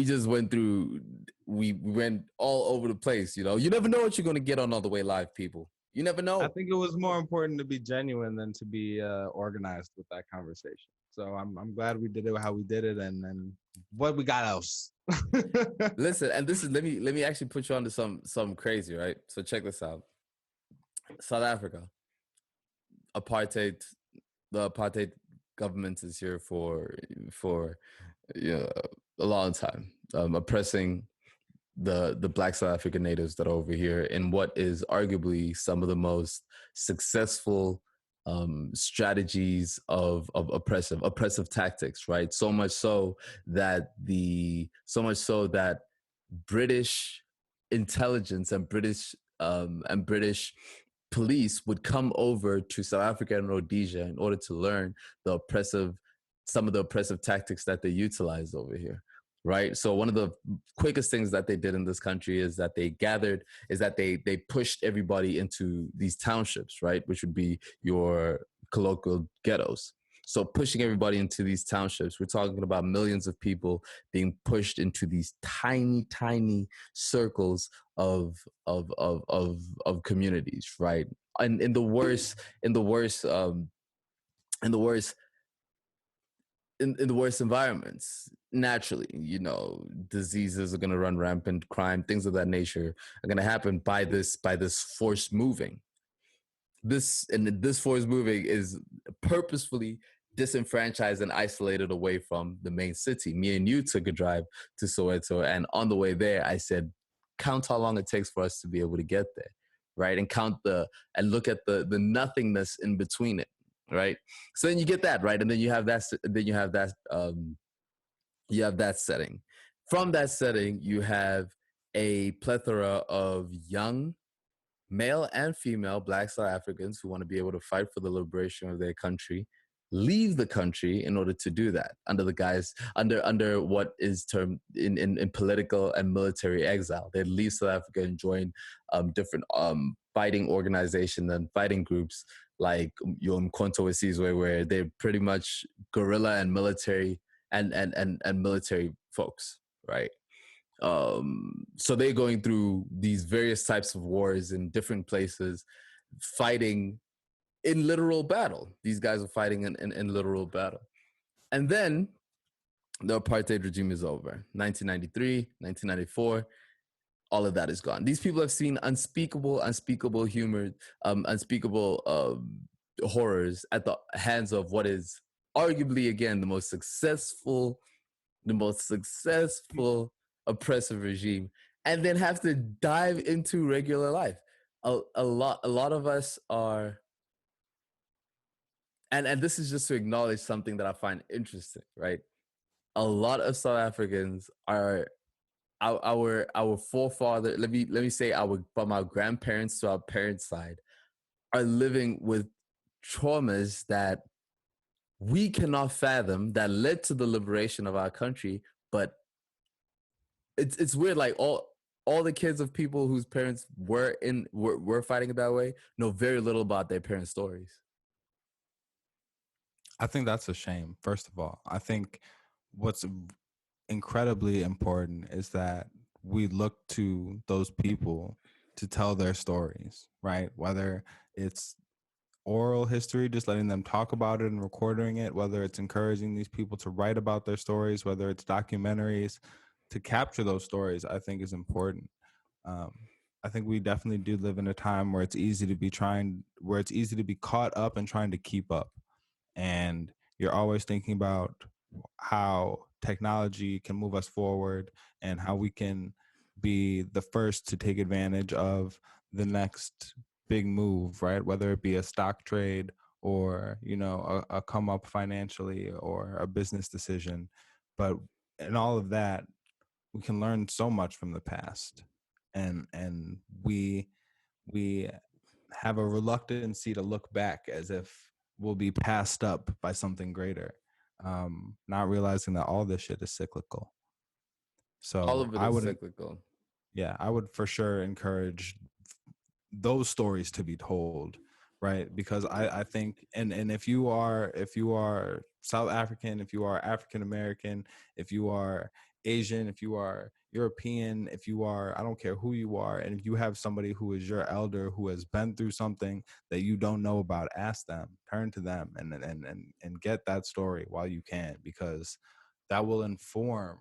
just went through, we went all over the place. You know, you never know what you're gonna get on All the Way Live, people. You never I know. think it was more important to be genuine than to be organized with that conversation. So I'm glad we did it how we did it, and what we got else. Listen, and this is, let me actually put you onto some crazy, right? So check this out. South Africa, apartheid, the apartheid government is here for yeah, a long time, oppressing the Black South African natives that are over here in what is arguably some of the most successful strategies of oppressive tactics, right? So much so that British intelligence and British police would come over to South Africa and Rhodesia in order to learn some of the oppressive tactics that they utilized over here. Right. So one of the quickest things that they did in this country is that they pushed everybody into these townships, right, which would be your colloquial ghettos. So pushing everybody into these townships, we're talking about millions of people being pushed into these tiny circles of communities, right? And in the worst in the worst environments. Naturally, you know, diseases are going to run rampant, crime, things of that nature are going to happen by this force moving. This force moving is purposefully disenfranchised and isolated away from the main city. Me and you took a drive to Soweto, and on the way there, I said, "Count how long it takes for us to be able to get there, right? And look at the nothingness in between it, right? So then you get that, right, and then you have that setting. From that setting, you have a plethora of young male and female Black South Africans who want to be able to fight for the liberation of their country, leave the country in order to do that under the guise under what is termed in political and military exile. They leave South Africa and join different fighting organizations and fighting groups like Yom Konto Wesizwe, where they're pretty much guerrilla and military and military folks, right? So they're going through these various types of wars in different places, fighting in literal battle. These guys are fighting in literal battle. And then the apartheid regime is over. 1993, 1994, all of that is gone. These people have seen unspeakable humor, unspeakable horrors at the hands of what is arguably, again, the most successful oppressive regime, and then have to dive into regular life. A lot of us are, and this is just to acknowledge something that I find interesting, right? A lot of South Africans are our forefather. Let me say from our grandparents to our parents' side are living with traumas that we cannot fathom that led to the liberation of our country, but it's weird. Like all the kids of people whose parents were fighting it that way know very little about their parents' stories. I think that's a shame. First of all, I think what's incredibly important is that we look to those people to tell their stories, right? Whether it's oral history, just letting them talk about it and recording it, whether it's encouraging these people to write about their stories, whether it's documentaries, to capture those stories, I think is important. Um, I think we definitely do live in a time where it's easy to be caught up and trying to keep up. And you're always thinking about how technology can move us forward and how we can be the first to take advantage of the next big move, right? Whether it be a stock trade or, a come up financially or a business decision. But in all of that, we can learn so much from the past. And we have a reluctancy to look back as if we'll be passed up by something greater, not realizing that all this shit is cyclical. All So of it I is would, cyclical. yeah, I would for sure encourage those stories to be told, right? Because I think, and if you are South African, if you are African American, if you are Asian, if you are European, if you are, I don't care who you are, and if you have somebody who is your elder who has been through something that you don't know about, ask them, turn to them, and get that story while you can, because that will inform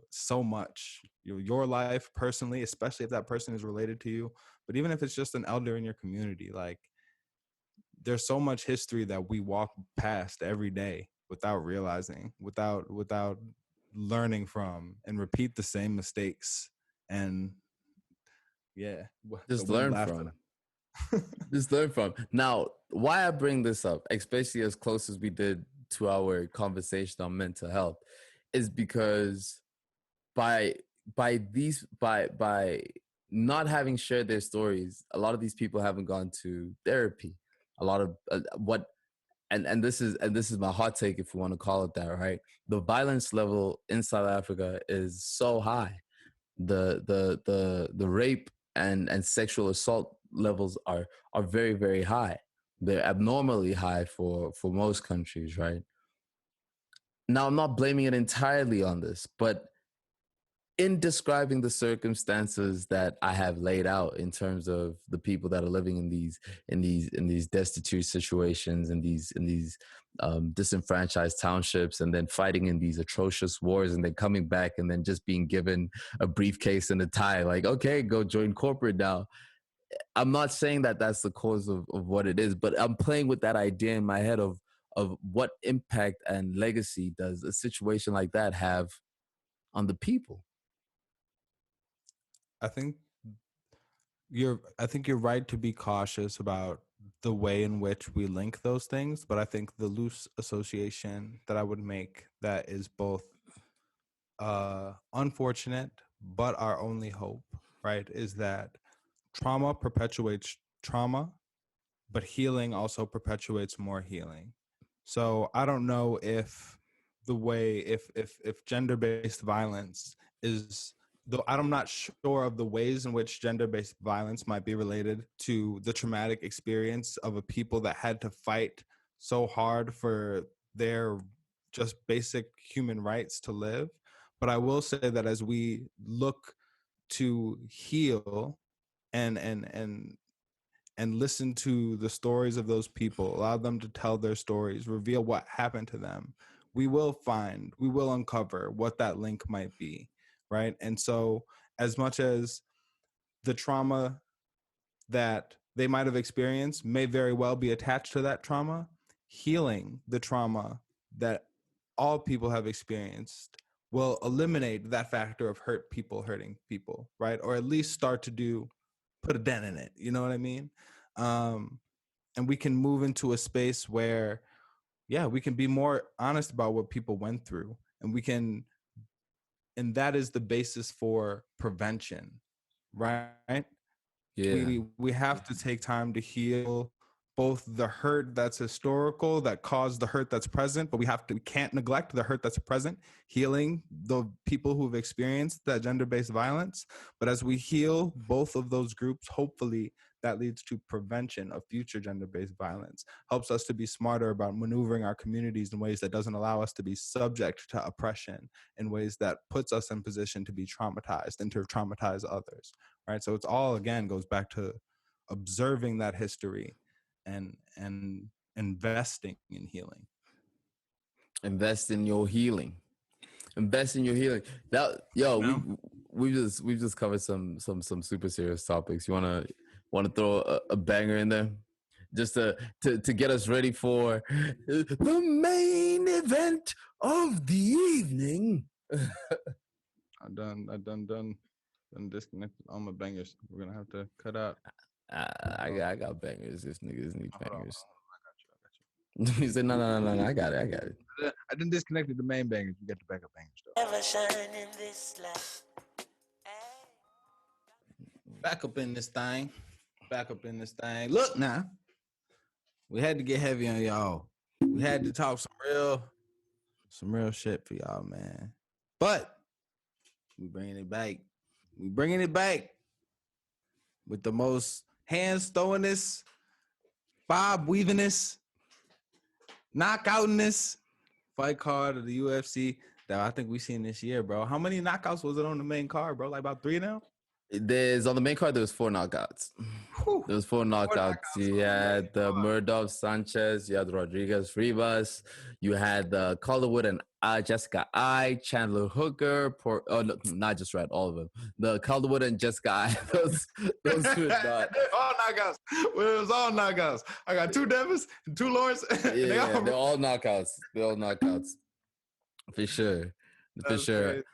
so much your life personally, especially if that person is related to you. But even if it's just an elder in your community, like, there's so much history that we walk past every day without realizing, without learning from, and repeat the same mistakes. And yeah, the Just wind learn laughed from. at Just learn from. Now, why I bring this up, especially as close as we did to our conversation on mental health, is because by by not having shared their stories, a lot of these people haven't gone to therapy. A lot of what and this is my hot take, if you want to call it that, right? The violence level in South Africa is so high. The rape and sexual assault levels are very, very high. They're abnormally high for most countries, right? Now, I'm not blaming it entirely on this, but in describing the circumstances that I have laid out in terms of the people that are living in these destitute situations, in these disenfranchised townships, and then fighting in these atrocious wars, and then coming back and then just being given a briefcase and a tie, like, okay, go join corporate now. I'm not saying that that's the cause of what it is, but I'm playing with that idea in my head of what impact and legacy does a situation like that have on the people. I think I think you're right to be cautious about the way in which we link those things, but I think the loose association that I would make that is both unfortunate but our only hope, right, is that trauma perpetuates trauma, but healing also perpetuates more healing. So I don't know if the way if gender-based violence is, though I'm not sure of the ways in which gender-based violence might be related to the traumatic experience of a people that had to fight so hard for their just basic human rights to live. But I will say that as we look to heal and and listen to the stories of those people, allow them to tell their stories, reveal what happened to them, we will uncover what that link might be, right? And so, as much as the trauma that they might have experienced may very well be attached to that trauma, healing the trauma that all people have experienced will eliminate that factor of hurt people hurting people, right? Or at least start to put a dent in it. You know what I mean? Um, and we can move into a space where, yeah, we can be more honest about what people went through, and that is the basis for prevention, right? Yeah. We have to take time to heal both the hurt that's historical that caused the hurt that's present, but we can't neglect the hurt that's present, healing the people who've experienced that gender-based violence. But as we heal both of those groups, hopefully that leads to prevention of future gender-based violence, helps us to be smarter about maneuvering our communities in ways that doesn't allow us to be subject to oppression, in ways that puts us in position to be traumatized and to traumatize others, right? So it's all, again, goes back to observing that history and investing in healing. Invest in your healing. Invest in your healing. That yo, You know? we've just covered some super serious topics. You wanna throw a banger in there, just to get us ready for the main event of the evening. I done disconnected all my bangers. We're gonna have to cut out. I got bangers. If niggas need Hold on, bangers. I got you. I got you. He said no. I got it. I didn't disconnect the main bangers. You got the backup bangers though. Ever shine in this life. Back up in this thing. Back up in this thing. Look now. We had to get heavy on y'all. We had to talk some real shit for y'all, man. But we bringing it back. We bringing it back with the most hands throwingest, bob weavingest, knockoutingest fight card of the UFC that I think we seen this year, bro. How many knockouts was it on the main card, bro? Like about 3 now? There's on the main card. There was 4 knockouts. Whew. There was 4 knockouts. knockouts You on the had the main Murdoch Sanchez. You had Rodriguez Rivas. You had the Calderwood and Jessica I, Chandler Hooker. No, not just right, all of them. The Calderwood and Jessica I. Those two not. All knockouts. Well, it was all knockouts. I got 2 Devins and 2 Lawrence. Yeah, they're all knockouts. They're all knockouts. For sure. For That's sure. crazy.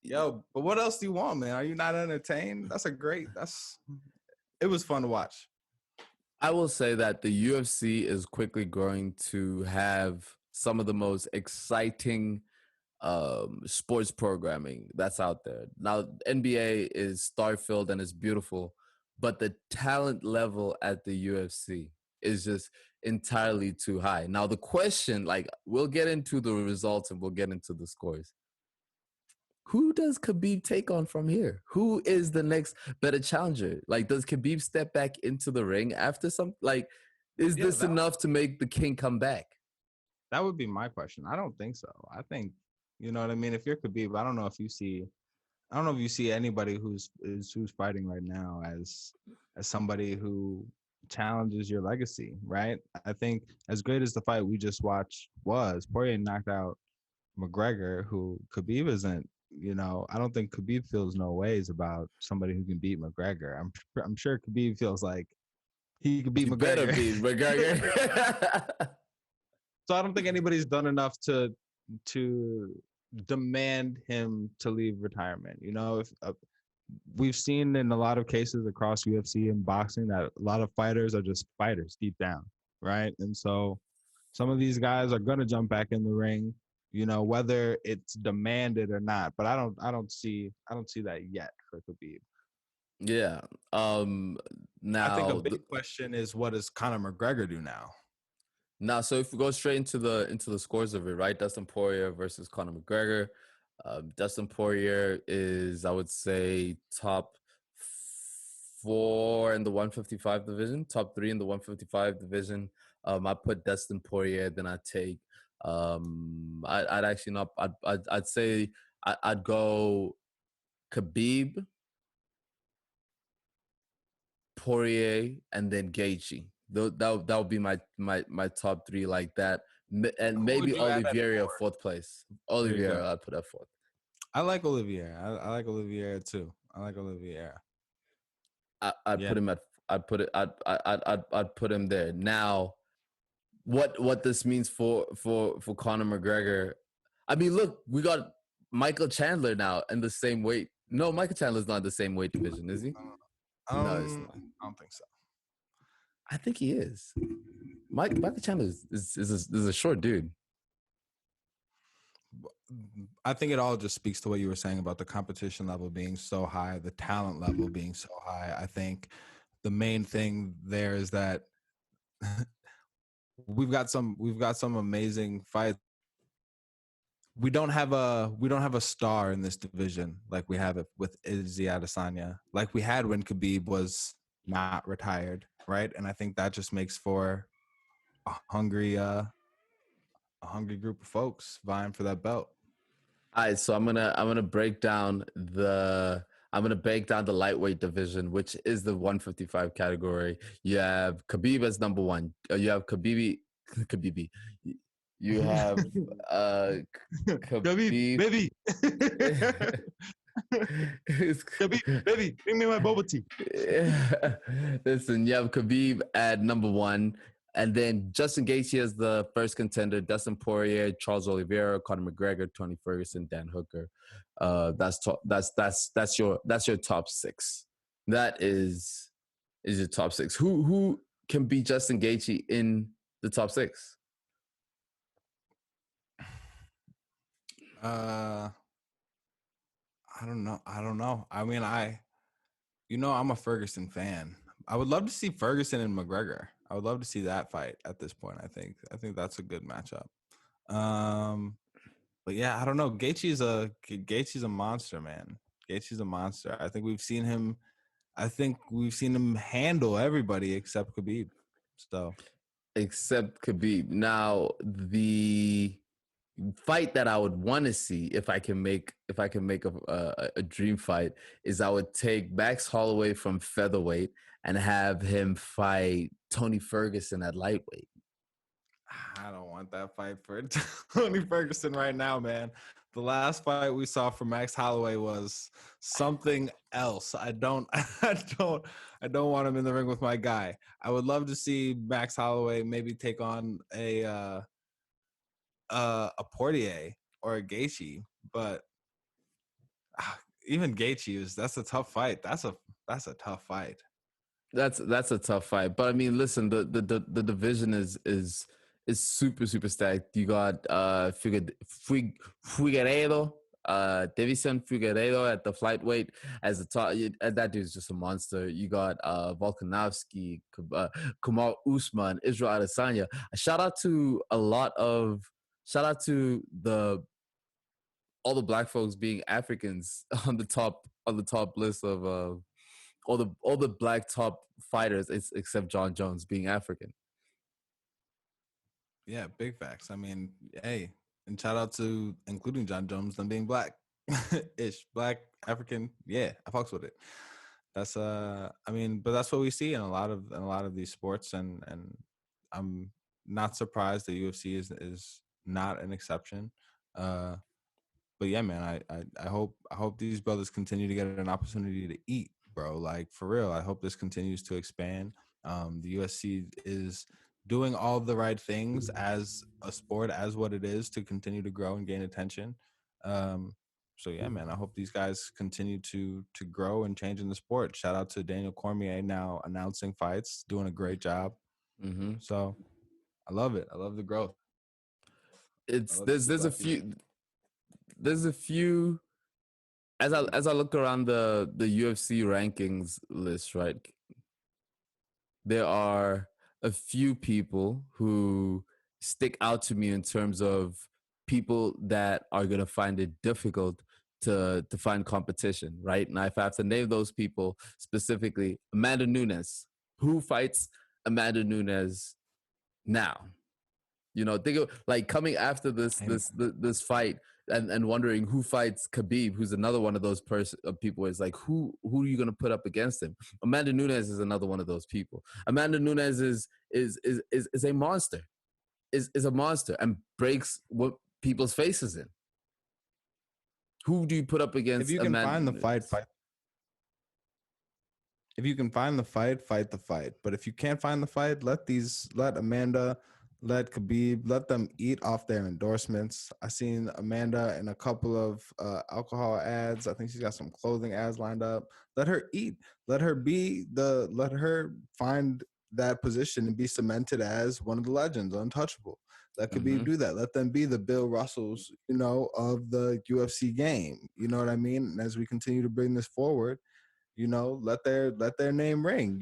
Yo, but what else do you want, man? Are you not entertained? It was fun to watch. I will say that the UFC is quickly going to have some of the most exciting sports programming that's out there. Now, NBA is star-filled and it's beautiful, but the talent level at the UFC is just entirely too high. Now, the question, like, we'll get into the results and we'll get into the scores. Who does Khabib take on from here? Who is the next better challenger? Like, does Khabib step back into the ring after some? Like, is this enough to make the king come back? That would be my question. I don't think so. I think, you know what I mean? If you're Khabib, I don't know if you see anybody who's fighting right now as somebody who challenges your legacy, right? I think as great as the fight we just watched was, Poirier knocked out McGregor, who Khabib isn't. You know, I don't think Khabib feels no ways about somebody who can beat McGregor. I'm sure Khabib feels like he could beat You McGregor. better beat McGregor. So I don't think anybody's done enough to demand him to leave retirement. You know, if we've seen in a lot of cases across UFC and boxing that a lot of fighters are just fighters deep down, right? And so some of these guys are gonna jump back in the ring, you know, whether it's demanded or not. But I don't see that yet for Khabib. Yeah. Now I think a big question is, what does Conor McGregor do now? Now, so if we go straight into the scores of it, right? Dustin Poirier versus Conor McGregor. Dustin Poirier is, I would say, top 4 in the 155 division, top 3 in the 155 division. I put Dustin Poirier, then I take. I'd actually not. I'd say I'd go Khabib, Poirier, and then Gaethje. That would be my top 3 like that, and maybe Oliveira 4th place. Oliveira, I'd put at 4th. I like Oliveira. I like Oliveira too. I like Oliveira. I'd put him at. I'd put him there. Now, what this means for Conor McGregor? I mean, look, we got Michael Chandler now in the same weight. No, Michael Chandler's not the same weight division, is he? No, it's not. I don't think so. I think he is. Michael Chandler is a short dude. I think it all just speaks to what you were saying about the competition level being so high, the talent level being so high. I think the main thing there is that we've got some amazing fights. We don't have a star in this division like we have it with Izzy Adesanya, like we had when Khabib was, not retired, right? And I think that just makes for a hungry group of folks vying for that belt. All right, so I'm gonna break down the lightweight division, which is the 155 category. You have Khabib as number one. You have Khabib, Khabib. You have uh Baby, Khabib. baby. Baby, baby, bring me my bubble tea. Listen, you have Khabib at number one, and then Justin Gaethje as the first contender. Dustin Poirier, Charles Oliveira, Conor McGregor, Tony Ferguson, Dan Hooker. That's your top six. That is your top six. Who can beat Justin Gaethje in the top six? Uh, I don't know. I don't know. I mean, I'm a Ferguson fan. I would love to see Ferguson and McGregor. I would love to see that fight at this point. I think that's a good matchup. Um, but yeah, I don't know. Gaethje's a monster, man. Gaethje's a monster. I think we've seen him handle everybody except Khabib. So Except Khabib. Now the fight that I would want to see if I can make a dream fight is I would take Max Holloway from featherweight and have him fight Tony Ferguson at lightweight. I don't want that fight for Tony Ferguson right now, man. The last fight we saw from Max Holloway was something else. I don't want him in the ring with my guy. I would love to see Max Holloway maybe take on a Portier or a Gaethje, but even Gaethje that's a tough fight. That's a tough fight. That's a tough fight. But I mean, listen, the division is super stacked. You got Figueiredo, Davison Figueiredo at the flyweight as the top. That dude's just a monster. You got Volkanovski, Kamal Usman, Israel Adesanya. Shout out to the all the black folks being Africans on the top list of all the black top fighters except John Jones being African. Yeah, big facts. I mean, hey, and shout out to including John Jones, them being black, ish, black, African. Yeah, I fucks with it. That's I mean, but that's what we see in a lot of these sports, and I'm not surprised that UFC is not an exception. Uh, but yeah, man, I hope these brothers continue to get an opportunity to eat, bro. Like for real, I hope this continues to expand. The USC is doing all the right things as a sport, as what it is, to continue to grow and gain attention. Um, so yeah, man, I hope these guys continue to grow and change in the sport. Shout out to Daniel Cormier now announcing fights, doing a great job. Mm-hmm. So I love it. I love the growth. It's I love to see there's a black people. few as I look around the UFC rankings list, right? There are a few people who stick out to me in terms of people that are going to find it difficult to find competition, right? And if I have to name those people specifically, Amanda Nunes, who fights Amanda Nunes now? You know, think of like coming after this fight and wondering who fights Khabib, who's another one of those people. Is like who are you gonna put up against him? Amanda Nunes is another one of those people. Amanda Nunes is a monster, is a monster and breaks what people's faces in. Who do you put up If against you can Amanda find the Nunes? fight. If you can find the fight the fight. But if you can't find the fight, let Amanda, let Khabib, let them eat off their endorsements. I seen Amanda in a couple of alcohol ads. I think she's got some clothing ads lined up. Let her eat. Let her find that position and be cemented as one of the legends, untouchable. Let Khabib Mm-hmm. do that. Let them be the Bill Russells, of the UFC game. You know what I mean? And as we continue to bring this forward, let their name ring.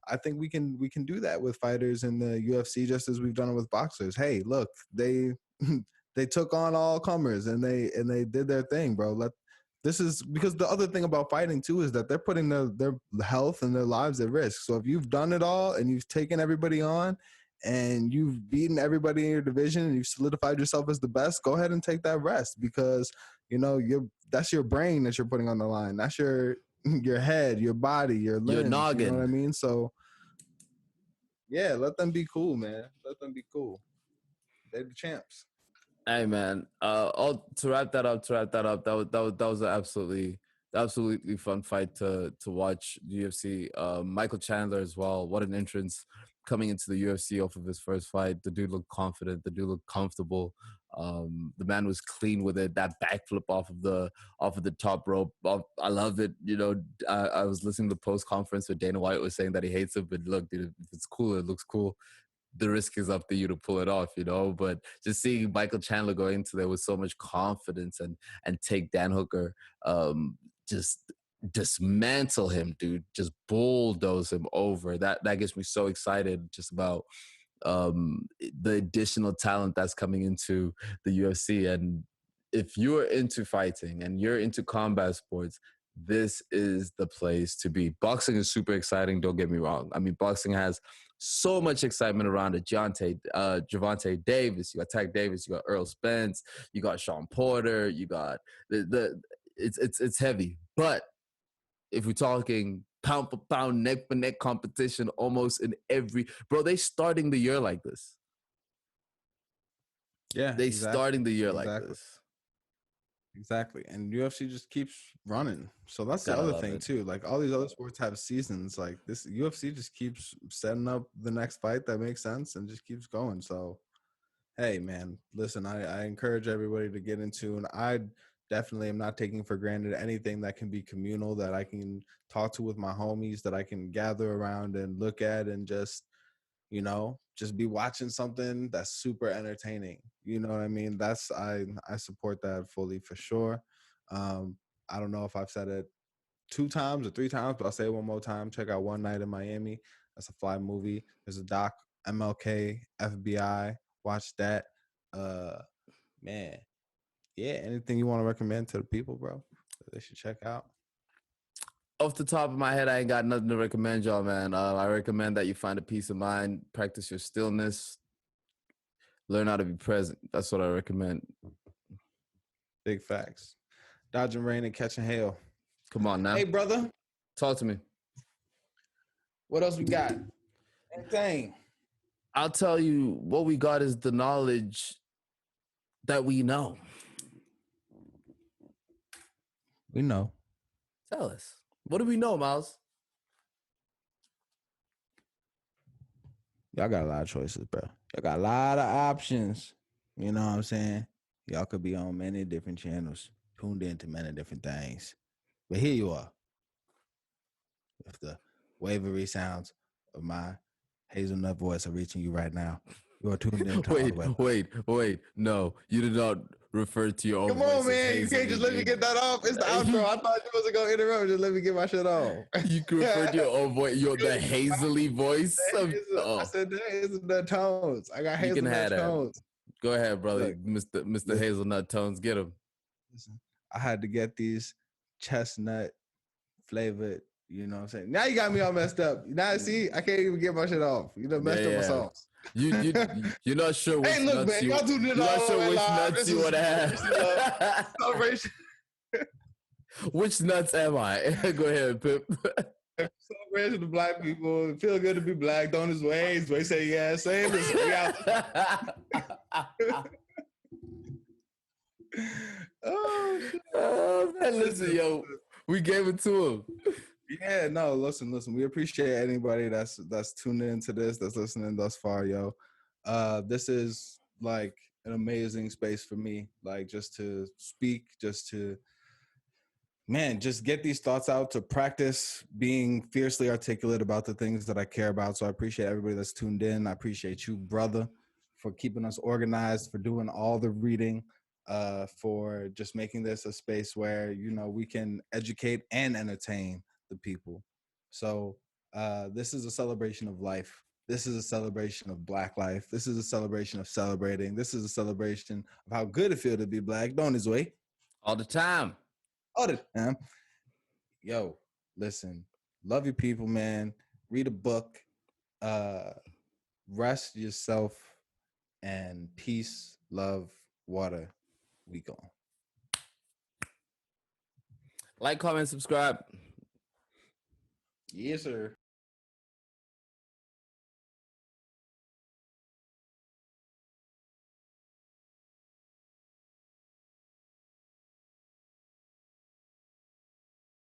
I think we can do that with fighters in the UFC just as we've done it with boxers. Hey, look, they they took on all comers and they did their thing, bro. this is because the other thing about fighting too is that they're putting their health and their lives at risk. So if you've done it all and you've taken everybody on and you've beaten everybody in your division and you've solidified yourself as the best, go ahead and take that rest because that's your brain that you're putting on the line. That's your head, your body, your limbs. Noggin. You know what I mean? So yeah, let them be cool, man. Let them be cool. They're the champs. Hey man, to wrap that up, that was an absolutely fun fight to watch UFC. Michael Chandler as well. What an entrance coming into the UFC off of his first fight. The dude looked confident. The dude looked comfortable. The man was clean with it. That backflip off of the top rope. I loved it. You know, I was listening to the post conference where Dana White was saying that he hates it, but look, dude, if it's cool, it looks cool. The risk is up to you to pull it off, you know. But just seeing Michael Chandler go into there with so much confidence and take Dan Hooker, just dismantle him, dude, just bulldoze him over. That gets me so excited just about the additional talent that's coming into the UFC. And if you're into fighting and you're into combat sports, this is the place to be. Boxing is super exciting, don't get me wrong. I mean, boxing has so much excitement around it. Gervonta Davis, you got Tank Davis, you got Earl Spence, you got Sean Porter, you got it's heavy. But if we're talking pound for pound, neck for neck competition, almost in every they starting the year like this. Yeah, they starting the year like this. Exactly. And UFC just keeps running. So that's the Gotta other love thing it. too. Like all these other sports have seasons. Like this UFC just keeps setting up the next fight that makes sense and just keeps going. So hey man, listen, I encourage everybody to get into, and I definitely am not taking for granted anything that can be communal, that I can talk to with my homies, that I can gather around and look at and just just be watching something that's super entertaining. You know what I mean? I support that fully for sure. I don't know if I've said it 2 times or 3 times, but I'll say it one more time. Check out One Night in Miami. That's a fly movie. There's a doc, MLK, FBI. Watch that. Man, yeah. Anything you want to recommend to the people, bro, that they should check out? Off the top of my head, I ain't got nothing to recommend y'all, man. I recommend that you find a peace of mind, practice your stillness, learn how to be present. That's what I recommend. Big facts. Dodging rain and catching hail. Come on now. Hey, brother. Talk to me. What else we got? Anything? I'll tell you what we got is the knowledge that we know. We know. Tell us. What do we know, Miles? Y'all got a lot of choices, bro. Y'all got a lot of options. You know what I'm saying? Y'all could be on many different channels, tuned into many different things. But here you are. If the wavery sounds of my hazelnut voice are reaching you right now, you are tuned in to Wait. No, you did not refer to your own Come voice on, man. You can't just let me get that off. It's the outro. I thought you wasn't going to interrupt. Just let me get my shit off. You can refer to your own voice, the hazily voice. I said the hazelnut tones. I got You can have hazelnut that. tones. Go ahead, brother. Look, Mr. Hazelnut Tones, get him. Listen, I had to get these chestnut flavored, you know what I'm saying? Now you got me all messed up. Now see, I can't even get my shit off. You done messed up my sauce. You're not sure which hey, look, nuts man, y'all do this you're not all sure which live. nuts you want to have. Celebration. Which nuts am I? Go ahead, Pip. Celebration of black people. It feel good to be black. Don't his ways. They say yeah. Say listen. We out. Oh man, listen, yo, we gave it to him. Yeah, no, listen. We appreciate anybody that's tuning into this, that's listening thus far, yo. This is like an amazing space for me, like just to speak, just to just get these thoughts out, to practice being fiercely articulate about the things that I care about. So I appreciate everybody that's tuned in. I appreciate you, brother, for keeping us organized, for doing all the reading, for just making this a space where, we can educate and entertain the people. So this is a celebration of life. This is a celebration of Black life. This is a celebration of celebrating. This is a celebration of how good it feels to be Black. Don't his way. All the time. all the time. Yo, listen, love your people, man. Read a book, rest yourself, and peace, love, water. We gone. Like, comment, subscribe. Yes, sir.